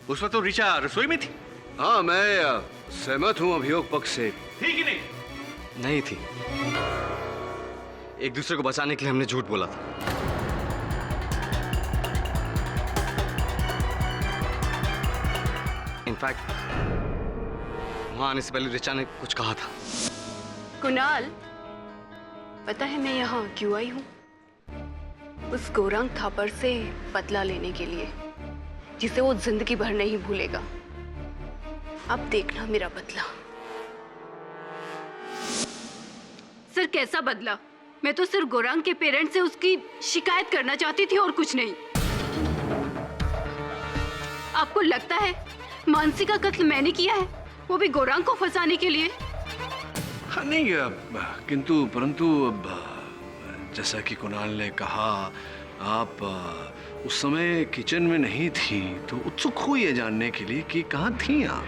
उस वक्त तो रिचा रसोई में थी। हाँ, मैं सहमत हूं अभियोग पक्ष से। थी कि नहीं? नहीं थी। एक दूसरे को बचाने के लिए हमने झूठ बोला था। इनफैक्ट वहां आने से पहले रिचा ने कुछ कहा था। कुणाल, पता है मैं यहाँ क्यों आई हूँ? उस गौरांग थापर से बदला लेने के लिए, जिसे वो जिंदगी भर नहीं भूलेगा। अब देखना मेरा बदला। सर, कैसा बदला? मैं तो सिर्फ गौरांग के पेरेंट्स से उसकी शिकायत करना चाहती थी और कुछ नहीं। आपको लगता है मानसी का कत्ल मैंने किया है, वो भी गौरांग को फंसाने के लिए? हाँ नहीं, किंतु परंतु जैसा कि कुणाल ने कहा, आप उस समय किचन में नहीं थी, तो उत्सुक हुई है जानने के लिए कि कहाँ थी आप?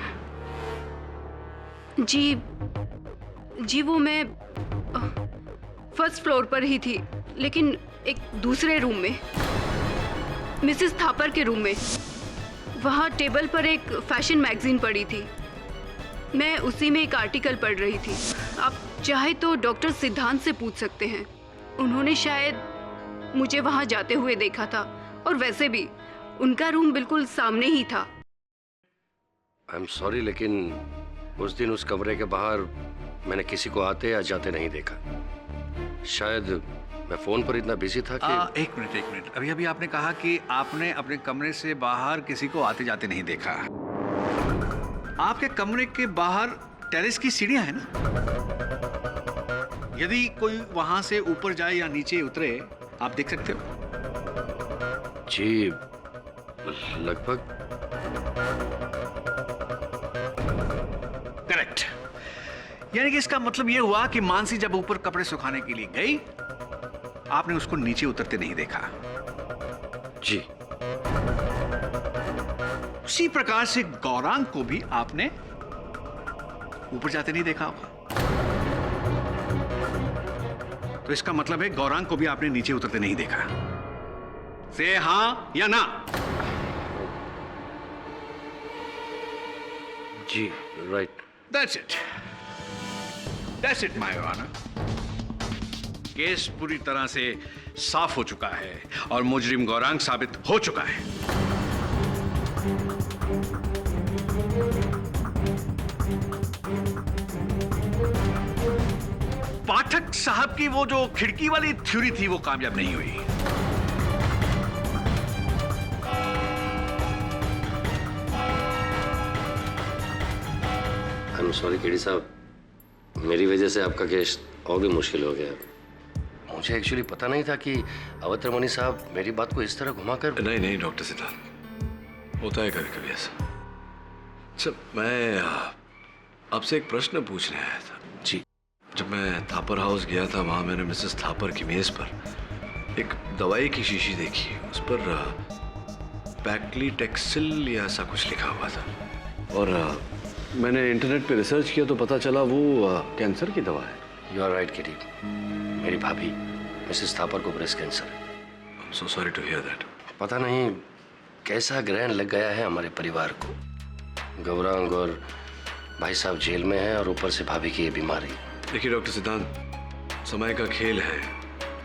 जी वो मैं फर्स्ट फ्लोर पर ही थी, लेकिन एक दूसरे रूम में, मिसेस थापर के रूम में। वहाँ टेबल पर एक फैशन मैगजीन पड़ी थी। मैं उसी में एक आर्टिकल पढ़ रही थी। आप चाहे तो डॉक्टर सिद्धांत से पूछ सकते हैं, उन्होंने शायद मुझे वहाँ जाते हुए देखा था। और वैसे भी उनका रूम बिल्कुल सामने ही था। आई एम सॉरी, लेकिन उस दिन उस कमरे के बाहर मैंने किसी को आते या जाते नहीं देखा। शायद मैं फोन पर इतना बिजी था कि एक मिनट। अभी आपने कहा कि आपने अपने कमरे से बाहर किसी को आते जाते नहीं देखा। आपके कमरे के बाहर टेरेस की सीढ़ियां हैं ना? यदि कोई वहां से ऊपर जाए या नीचे उतरे, आप देख सकते हो? जी, लगभग। करेक्ट। यानी कि इसका मतलब यह हुआ कि मानसी जब ऊपर कपड़े सुखाने के लिए गई, आपने उसको नीचे उतरते नहीं देखा। जी। उसी प्रकार से गौरांग को भी आपने ऊपर जाते नहीं देखा होगा। तो इसका मतलब है गौरांग को भी आपने नीचे उतरते नहीं देखा। से हाँ या ना? जी, right. That's it, my honor. केस पूरी तरह से साफ हो चुका है और मुजरिम गौरांग साबित हो चुका है। साहब की वो जो खिड़की वाली थ्योरी थी वो कामयाब नहीं हुई। आई एम सॉरी केडी साहब, मेरी वजह से आपका केस और भी मुश्किल हो गया। मुझे एक्चुअली पता नहीं था कि अवतरमणि साहब मेरी बात को इस तरह घुमाकर। नहीं डॉक्टर सिद्धांत, होता है कभी कभी ऐसा। अच्छा, मैं आपसे एक प्रश्न पूछने आया था। जी। जब मैं थापर हाउस गया था, वहां मैंने मिसेस थापर की मेज पर एक दवाई की शीशी देखी। उस पर पैक्लीटेक्सिल या ऐसा कुछ लिखा हुआ था, और मैंने इंटरनेट पे रिसर्च किया तो पता चला वो कैंसर की दवा है। यू आर राइट केडी, मेरी भाभी मिसेस थापर को ब्रेस्ट कैंसर है। I am so sorry to hear that. पता नहीं कैसा ग्रहण लग गया है हमारे परिवार को। गौरांग और भाई साहब जेल में हैं और ऊपर से भाभी की ये बीमारी। देखिए डॉक्टर सिद्धांत, समय का खेल है,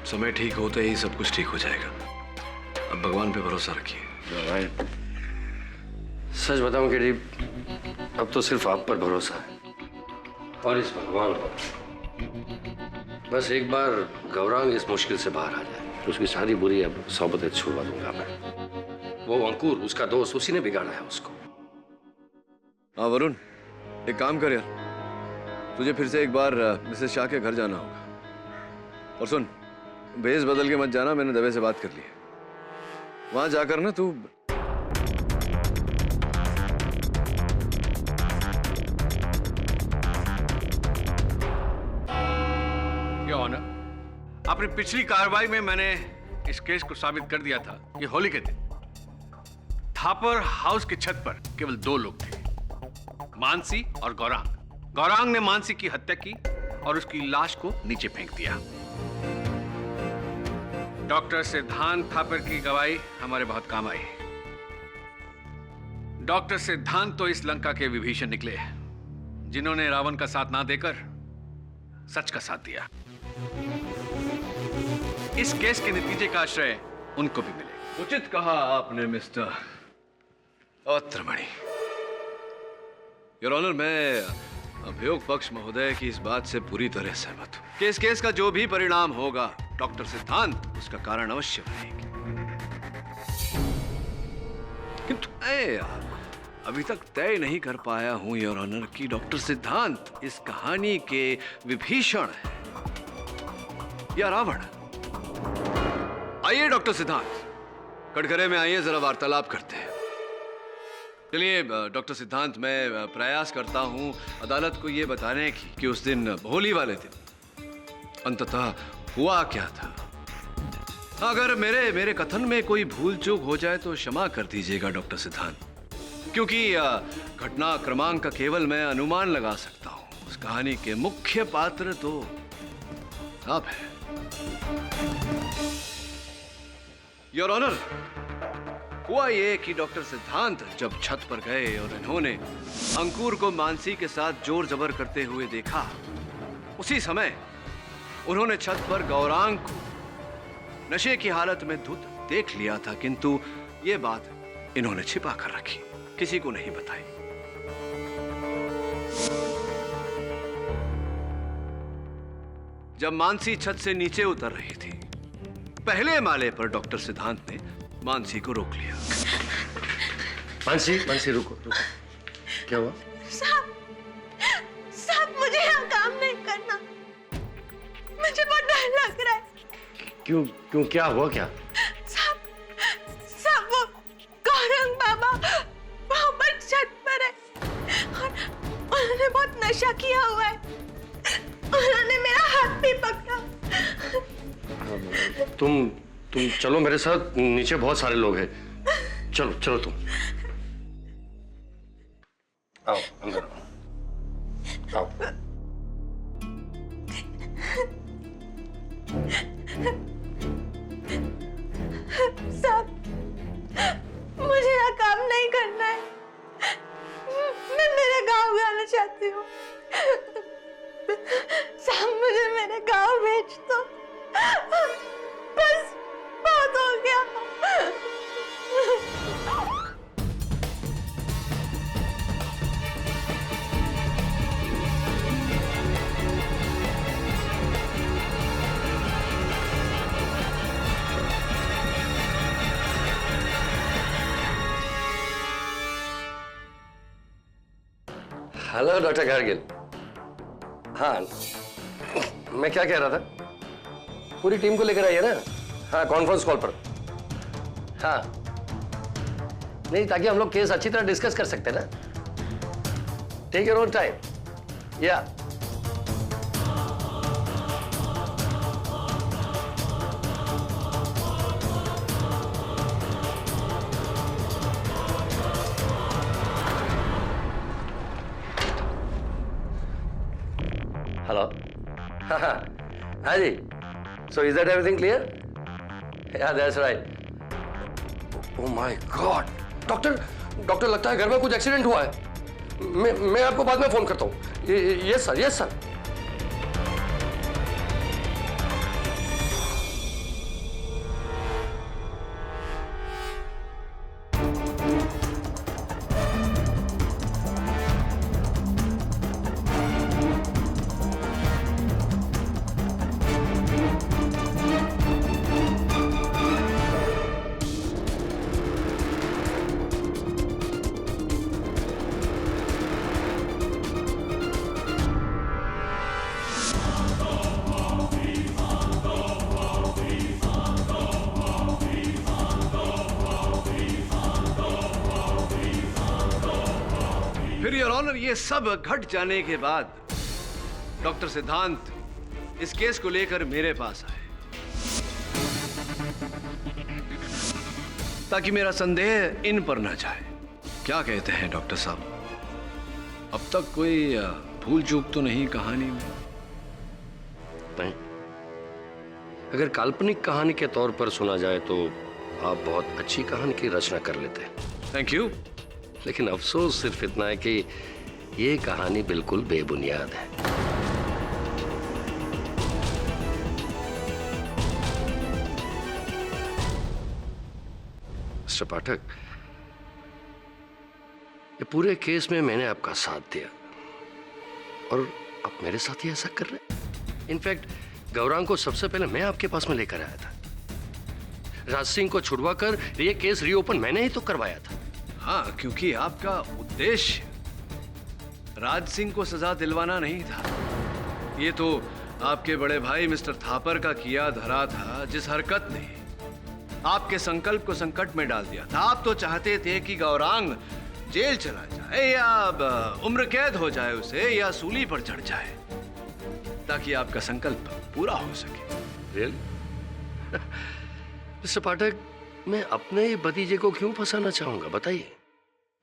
समय ठीक होते ही सब कुछ ठीक हो जाएगा। अब भगवान पे भरोसा रखिए। सच बताऊं केडी, अब तो सिर्फ आप पर भरोसा है और इस भगवान पर। बस एक बार गौरांग इस मुश्किल से बाहर आ जाए तो उसकी सारी बुरी अब सोबतें छुड़वा दूंगा मैं। वो अंकुर, उसका दोस्त, उसी ने बिगाड़ा है उसको। हाँ वरुण, एक काम कर यार, तुझे फिर से एक बार मिसेस शाह के घर जाना होगा। और सुन, भेस बदल के मत जाना, मैंने दवे से बात कर ली है। वहां जाकर ना तू अपनी पिछली कार्रवाई में मैंने इस केस को साबित कर दिया था कि होली के दिन थापर हाउस की छत पर केवल 2 लोग थे, मानसी और गौरांग। गौरांग ने मानसी की हत्या की और उसकी लाश को नीचे फेंक दिया। डॉक्टर सिद्धांत थापर की गवाही हमारे बहुत काम आई। डॉक्टर सिद्धांत तो इस लंका के विभीषण निकले, जिन्होंने रावण का साथ ना देकर सच का साथ दिया। इस केस के नतीजे का आश्रय उनको भी मिले। उचित कहा आपने मिस्टर अवतरमणि। योर ऑनर, मैं अभियोग पक्ष महोदय की इस बात से पूरी तरह सहमत हूं कि इस केस का जो भी परिणाम होगा, डॉक्टर सिद्धांत उसका कारण अवश्य बनेगी। किंतु मैं अभी तक तय नहीं कर पाया हूं योर ऑनर कि डॉक्टर सिद्धांत इस कहानी के विभीषण है या रावण। आइए डॉक्टर सिद्धांत, कटघरे में आइए, जरा वार्तालाप करते हैं। चलिए डॉक्टर सिद्धांत, मैं प्रयास करता हूं अदालत को यह बताने की कि उस दिन होली वाले दिन अंततः हुआ क्या था। अगर मेरे कथन में कोई भूल चूक हो जाए तो क्षमा कर दीजिएगा डॉक्टर सिद्धांत, क्योंकि घटना क्रमांक का केवल मैं अनुमान लगा सकता हूं। उस कहानी के मुख्य पात्र तो आप हैं। योर ऑनर, हुआ ये कि डॉक्टर सिद्धांत जब छत पर गए और इन्होंने अंकुर को मानसी के साथ जोर जबर करते हुए देखा, उसी समय उन्होंने छत पर गौरांग को नशे की हालत में धुत देख लिया था, किंतु ये बात इन्होंने छिपा कर रखी, किसी को नहीं बताई। जब मानसी छत से नीचे उतर रही थी, पहले माले पर डॉक्टर सिद्धांत ने मानसी को रोक लिया। मानसी रुको। क्या हुआ? साहब मुझे यहाँ काम नहीं करना, मुझे बहुत डर लग रहा है। क्यों क्या हुआ? क्या साहब वो गौरंग बाबा वहाँ पर छत पर है और उन्होंने बहुत नशा किया हुआ है। उन्होंने मेरा हाथ भी पकड़ा। तुम चलो मेरे साथ, नीचे बहुत सारे लोग हैं। चलो तुम आओ, अंदर आओ। साहब मुझे यहाँ काम नहीं करना है, मैं मेरे गांव जाना चाहती हूँ। साहब मुझे मेरे गांव भेज दो, बस बहुत हो गया। Hello doctor gargle. हाँ, मैं क्या कह रहा था, पूरी टीम को लेकर आइए ना। हाँ, कॉन्फ्रेंस कॉल पर। हाँ, नहीं, ताकि हम लोग केस अच्छी तरह डिस्कस कर सकते हैं ना। Take your own time. या हेलो। हाँ जी, so is that everything clear? Yeah, that's right. Oh my God, doctor लगता है घर में कुछ एक्सीडेंट हुआ है। मैं आपको बाद में फोन करता हूँ। Yes sir, yes sir. फिर योर ऑनर, ये सब घट जाने के बाद डॉक्टर सिद्धांत इस केस को लेकर मेरे पास आए ताकि मेरा संदेह इन पर न जाए। क्या कहते हैं डॉक्टर साहब, अब तक कोई भूल चूक तो नहीं कहानी में? नहीं, अगर काल्पनिक कहानी के तौर पर सुना जाए तो आप बहुत अच्छी कहानी की रचना कर लेते हैं। Thank you. लेकिन अफसोस सिर्फ इतना है कि ये कहानी बिल्कुल बेबुनियाद है। मिस्टर पाठक, ये पूरे केस में मैंने आपका साथ दिया और आप मेरे साथ ही ऐसा कर रहे हैं। इनफैक्ट गौरांग को सबसे पहले मैं आपके पास में लेकर आया था। राज सिंह को छुड़वाकर ये केस रीओपन मैंने ही तो करवाया था। हाँ, क्योंकि आपका उद्देश्य राज सिंह को सजा दिलवाना नहीं था। ये तो आपके बड़े भाई मिस्टर थापर का किया धरा था, जिस हरकत ने आपके संकल्प को संकट में डाल दिया था। आप तो चाहते थे कि गौरांग जेल चला जाए या उम्र कैद हो जाए उसे, या सूली पर चढ़ जाए, ताकि आपका संकल्प पूरा हो सके। रियली? मिस्टर पाठक, मैं अपने ही भतीजे को क्यों फंसाना चाहूंगा, बताइए।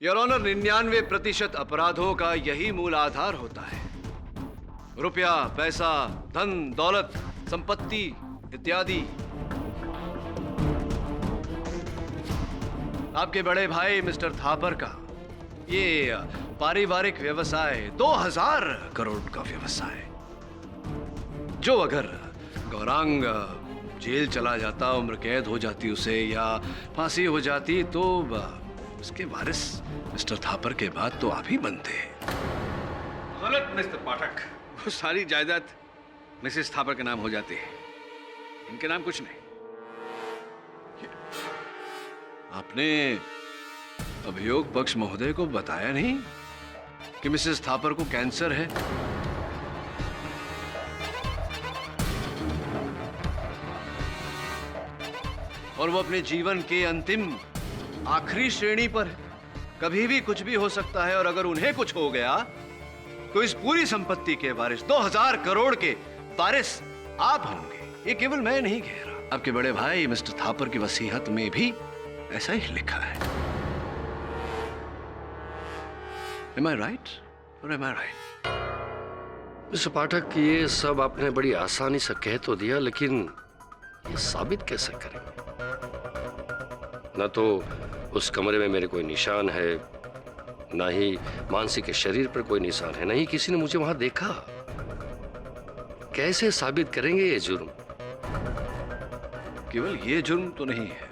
योर ऑनर, 99% अपराधों का यही मूल आधार होता है। रुपया, पैसा, धन, दौलत, संपत्ति इत्यादि। आपके बड़े भाई मिस्टर थापर का ये पारिवारिक व्यवसाय 2000 करोड़ का व्यवसाय, जो अगर गौरांग जेल चला जाता, उम्र कैद हो जाती उसे, या फांसी हो जाती, तो उसके वारिस मिस्टर थापर के बाद तो आप ही बनते। गलत मिस्टर पाठक, वो सारी जायदाद मिसेस थापर के नाम हो जाती है, इनके नाम कुछ नहीं। आपने अभियोग पक्ष महोदय को बताया नहीं कि मिसेस थापर को कैंसर है? और वो अपने जीवन के अंतिम आखिरी श्रेणी पर है। कभी भी कुछ भी हो सकता है, और अगर उन्हें कुछ हो गया तो इस पूरी संपत्ति के वारिस, 2000 करोड़ के वारिस आप होंगे। ये केवल मैं नहीं कह रहा, आपके बड़े भाई मिस्टर थापर की वसीयत में भी ऐसा ही लिखा है। Am I right? Or am I right? Mister Pathak, ये सब आपने बड़ी आसानी से कह तो दिया, लेकिन ये साबित कैसे करेंगे? न तो उस कमरे में मेरे कोई निशान है, ना ही मानसी के शरीर पर कोई निशान है, नहीं किसी ने मुझे वहां देखा। कैसे साबित करेंगे ये जुर्म? केवल ये जुर्म तो नहीं है,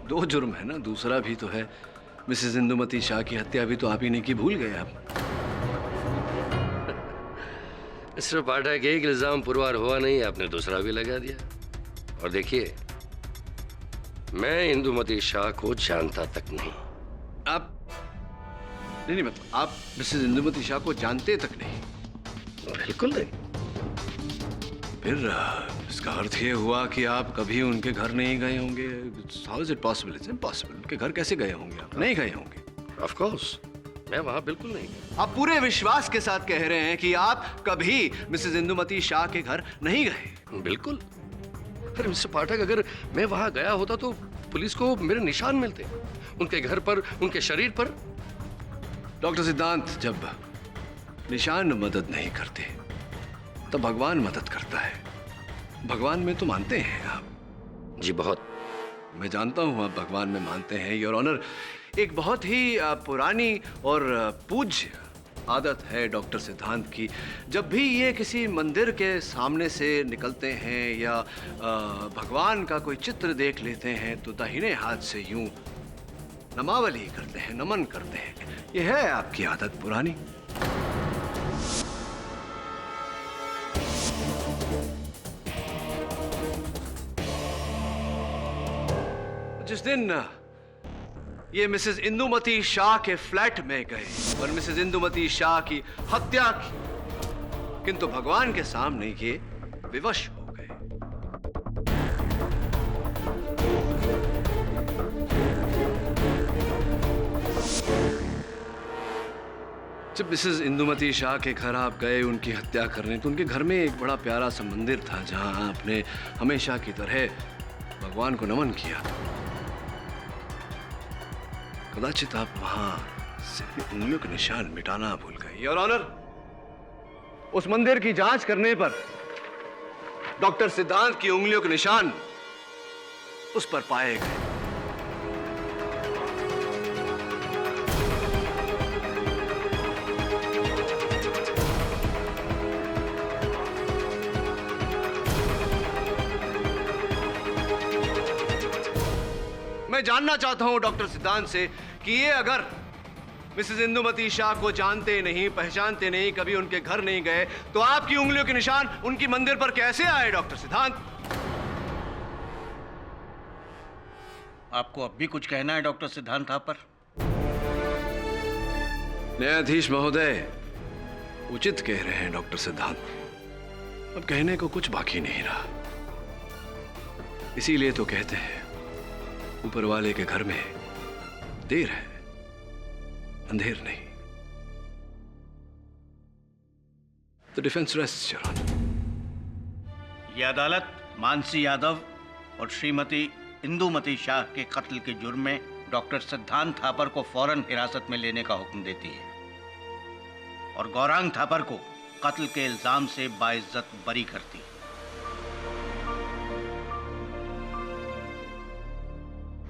दो जुर्म है ना, दूसरा भी तो है। मिसेस इंदुमती शाह की हत्या भी तो आप ही ने की, भूल गए आप। मिस्टर पाठक, एक इल्जाम पुरवार हुआ नहीं, आपने दूसरा भी लगा दिया। और देखिए, मैं इंदुमती शाह को जानता तक नहीं। नहीं मतलब आप मिसेस इंदुमती शाह को जानते तक नहीं? बिल्कुल नहीं। फिर इसका अर्थ ये हुआ कि आप कभी उनके घर नहीं गए होंगे। How is it possible? It's impossible. उनके घर कैसे गए होंगे आप? नहीं गए होंगे। ऑफ कोर्स मैं वहां बिल्कुल नहीं गया। आप पूरे विश्वास के साथ कह रहे हैं कि आप कभी मिसेस इंदुमती शाह के घर नहीं गए? बिल्कुल। अरे मिस्टर पाठक, अगर मैं वहां गया होता तो पुलिस को मेरे निशान मिलते, उनके घर पर, उनके शरीर पर। डॉक्टर सिद्धांत, जब निशान मदद नहीं करते तब भगवान मदद करता है। भगवान में तो मानते हैं आप? जी बहुत। मैं जानता हूं आप भगवान में मानते हैं, योर ऑनर। एक बहुत ही पुरानी और पूज्य आदत है डॉक्टर सिद्धांत की, जब भी ये किसी मंदिर के सामने से निकलते हैं या भगवान का कोई चित्र देख लेते हैं तो दाहिने हाथ से यूं नमावली करते हैं, नमन करते हैं। ये है आपकी आदत पुरानी। जिस दिन ये मिसेस इंदुमती शाह के फ्लैट में गए और मिसेस इंदुमती शाह की हत्या की, किंतु भगवान के सामने ये विवश हो गए। जब मिसेस इंदुमती शाह के घर आप गए उनकी हत्या करने, तो उनके घर में एक बड़ा प्यारा सा मंदिर था जहां आपने हमेशा की तरह भगवान को नमन किया। कदाचित आप वहां से उंगलियों के निशान मिटाना भूल गए। योर ऑनर, उस मंदिर की जांच करने पर डॉक्टर सिद्धांत की उंगलियों के निशान उस पर पाए गए। मैं जानना चाहता हूं डॉक्टर सिद्धांत से कि ये अगर मिसेस इंदुमती शाह को जानते नहीं, पहचानते नहीं, कभी उनके घर नहीं गए, तो आपकी उंगलियों के निशान उनकी मंदिर पर कैसे आए डॉक्टर सिद्धांत? आपको अब भी कुछ कहना है डॉक्टर सिद्धांत थापर? न्यायाधीश महोदय, उचित कह रहे हैं डॉक्टर सिद्धांत। अब कहने को कुछ बाकी नहीं रहा। इसीलिए तो कहते हैं ऊपर वाले के घर में देर है, अंधेर नहीं। The defense rests, Your Honor. यह अदालत मानसी यादव और श्रीमती इंदुमती शाह के कत्ल के जुर्म में डॉक्टर सिद्धांत थापर को फौरन हिरासत में लेने का हुक्म देती है और गौरांग थापर को कत्ल के इल्जाम से बाइज्जत बरी करती है।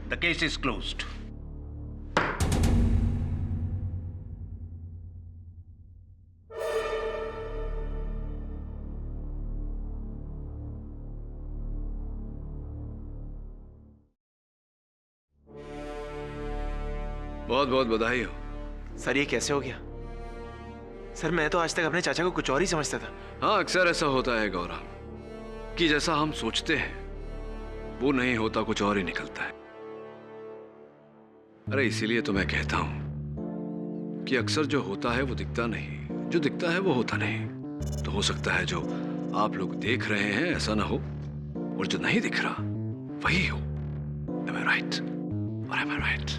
The case is closed. बहुत बहुत बधाई हो। सर ये कैसे हो गया? सर मैं तो आज तक अपने चाचा को कुछ और ही समझता था। हाँ, अक्सर ऐसा होता है गौरांग, कि जैसा हम सोचते हैं वो नहीं होता, कुछ और ही निकलता है। अरे इसीलिए तो मैं कहता हूं कि अक्सर जो होता है वो दिखता नहीं, जो दिखता है वो होता नहीं। तो हो सकता है जो आप लोग देख रहे हैं ऐसा ना हो और जो नहीं दिख रहा वही हो। Am I right? Or am I right?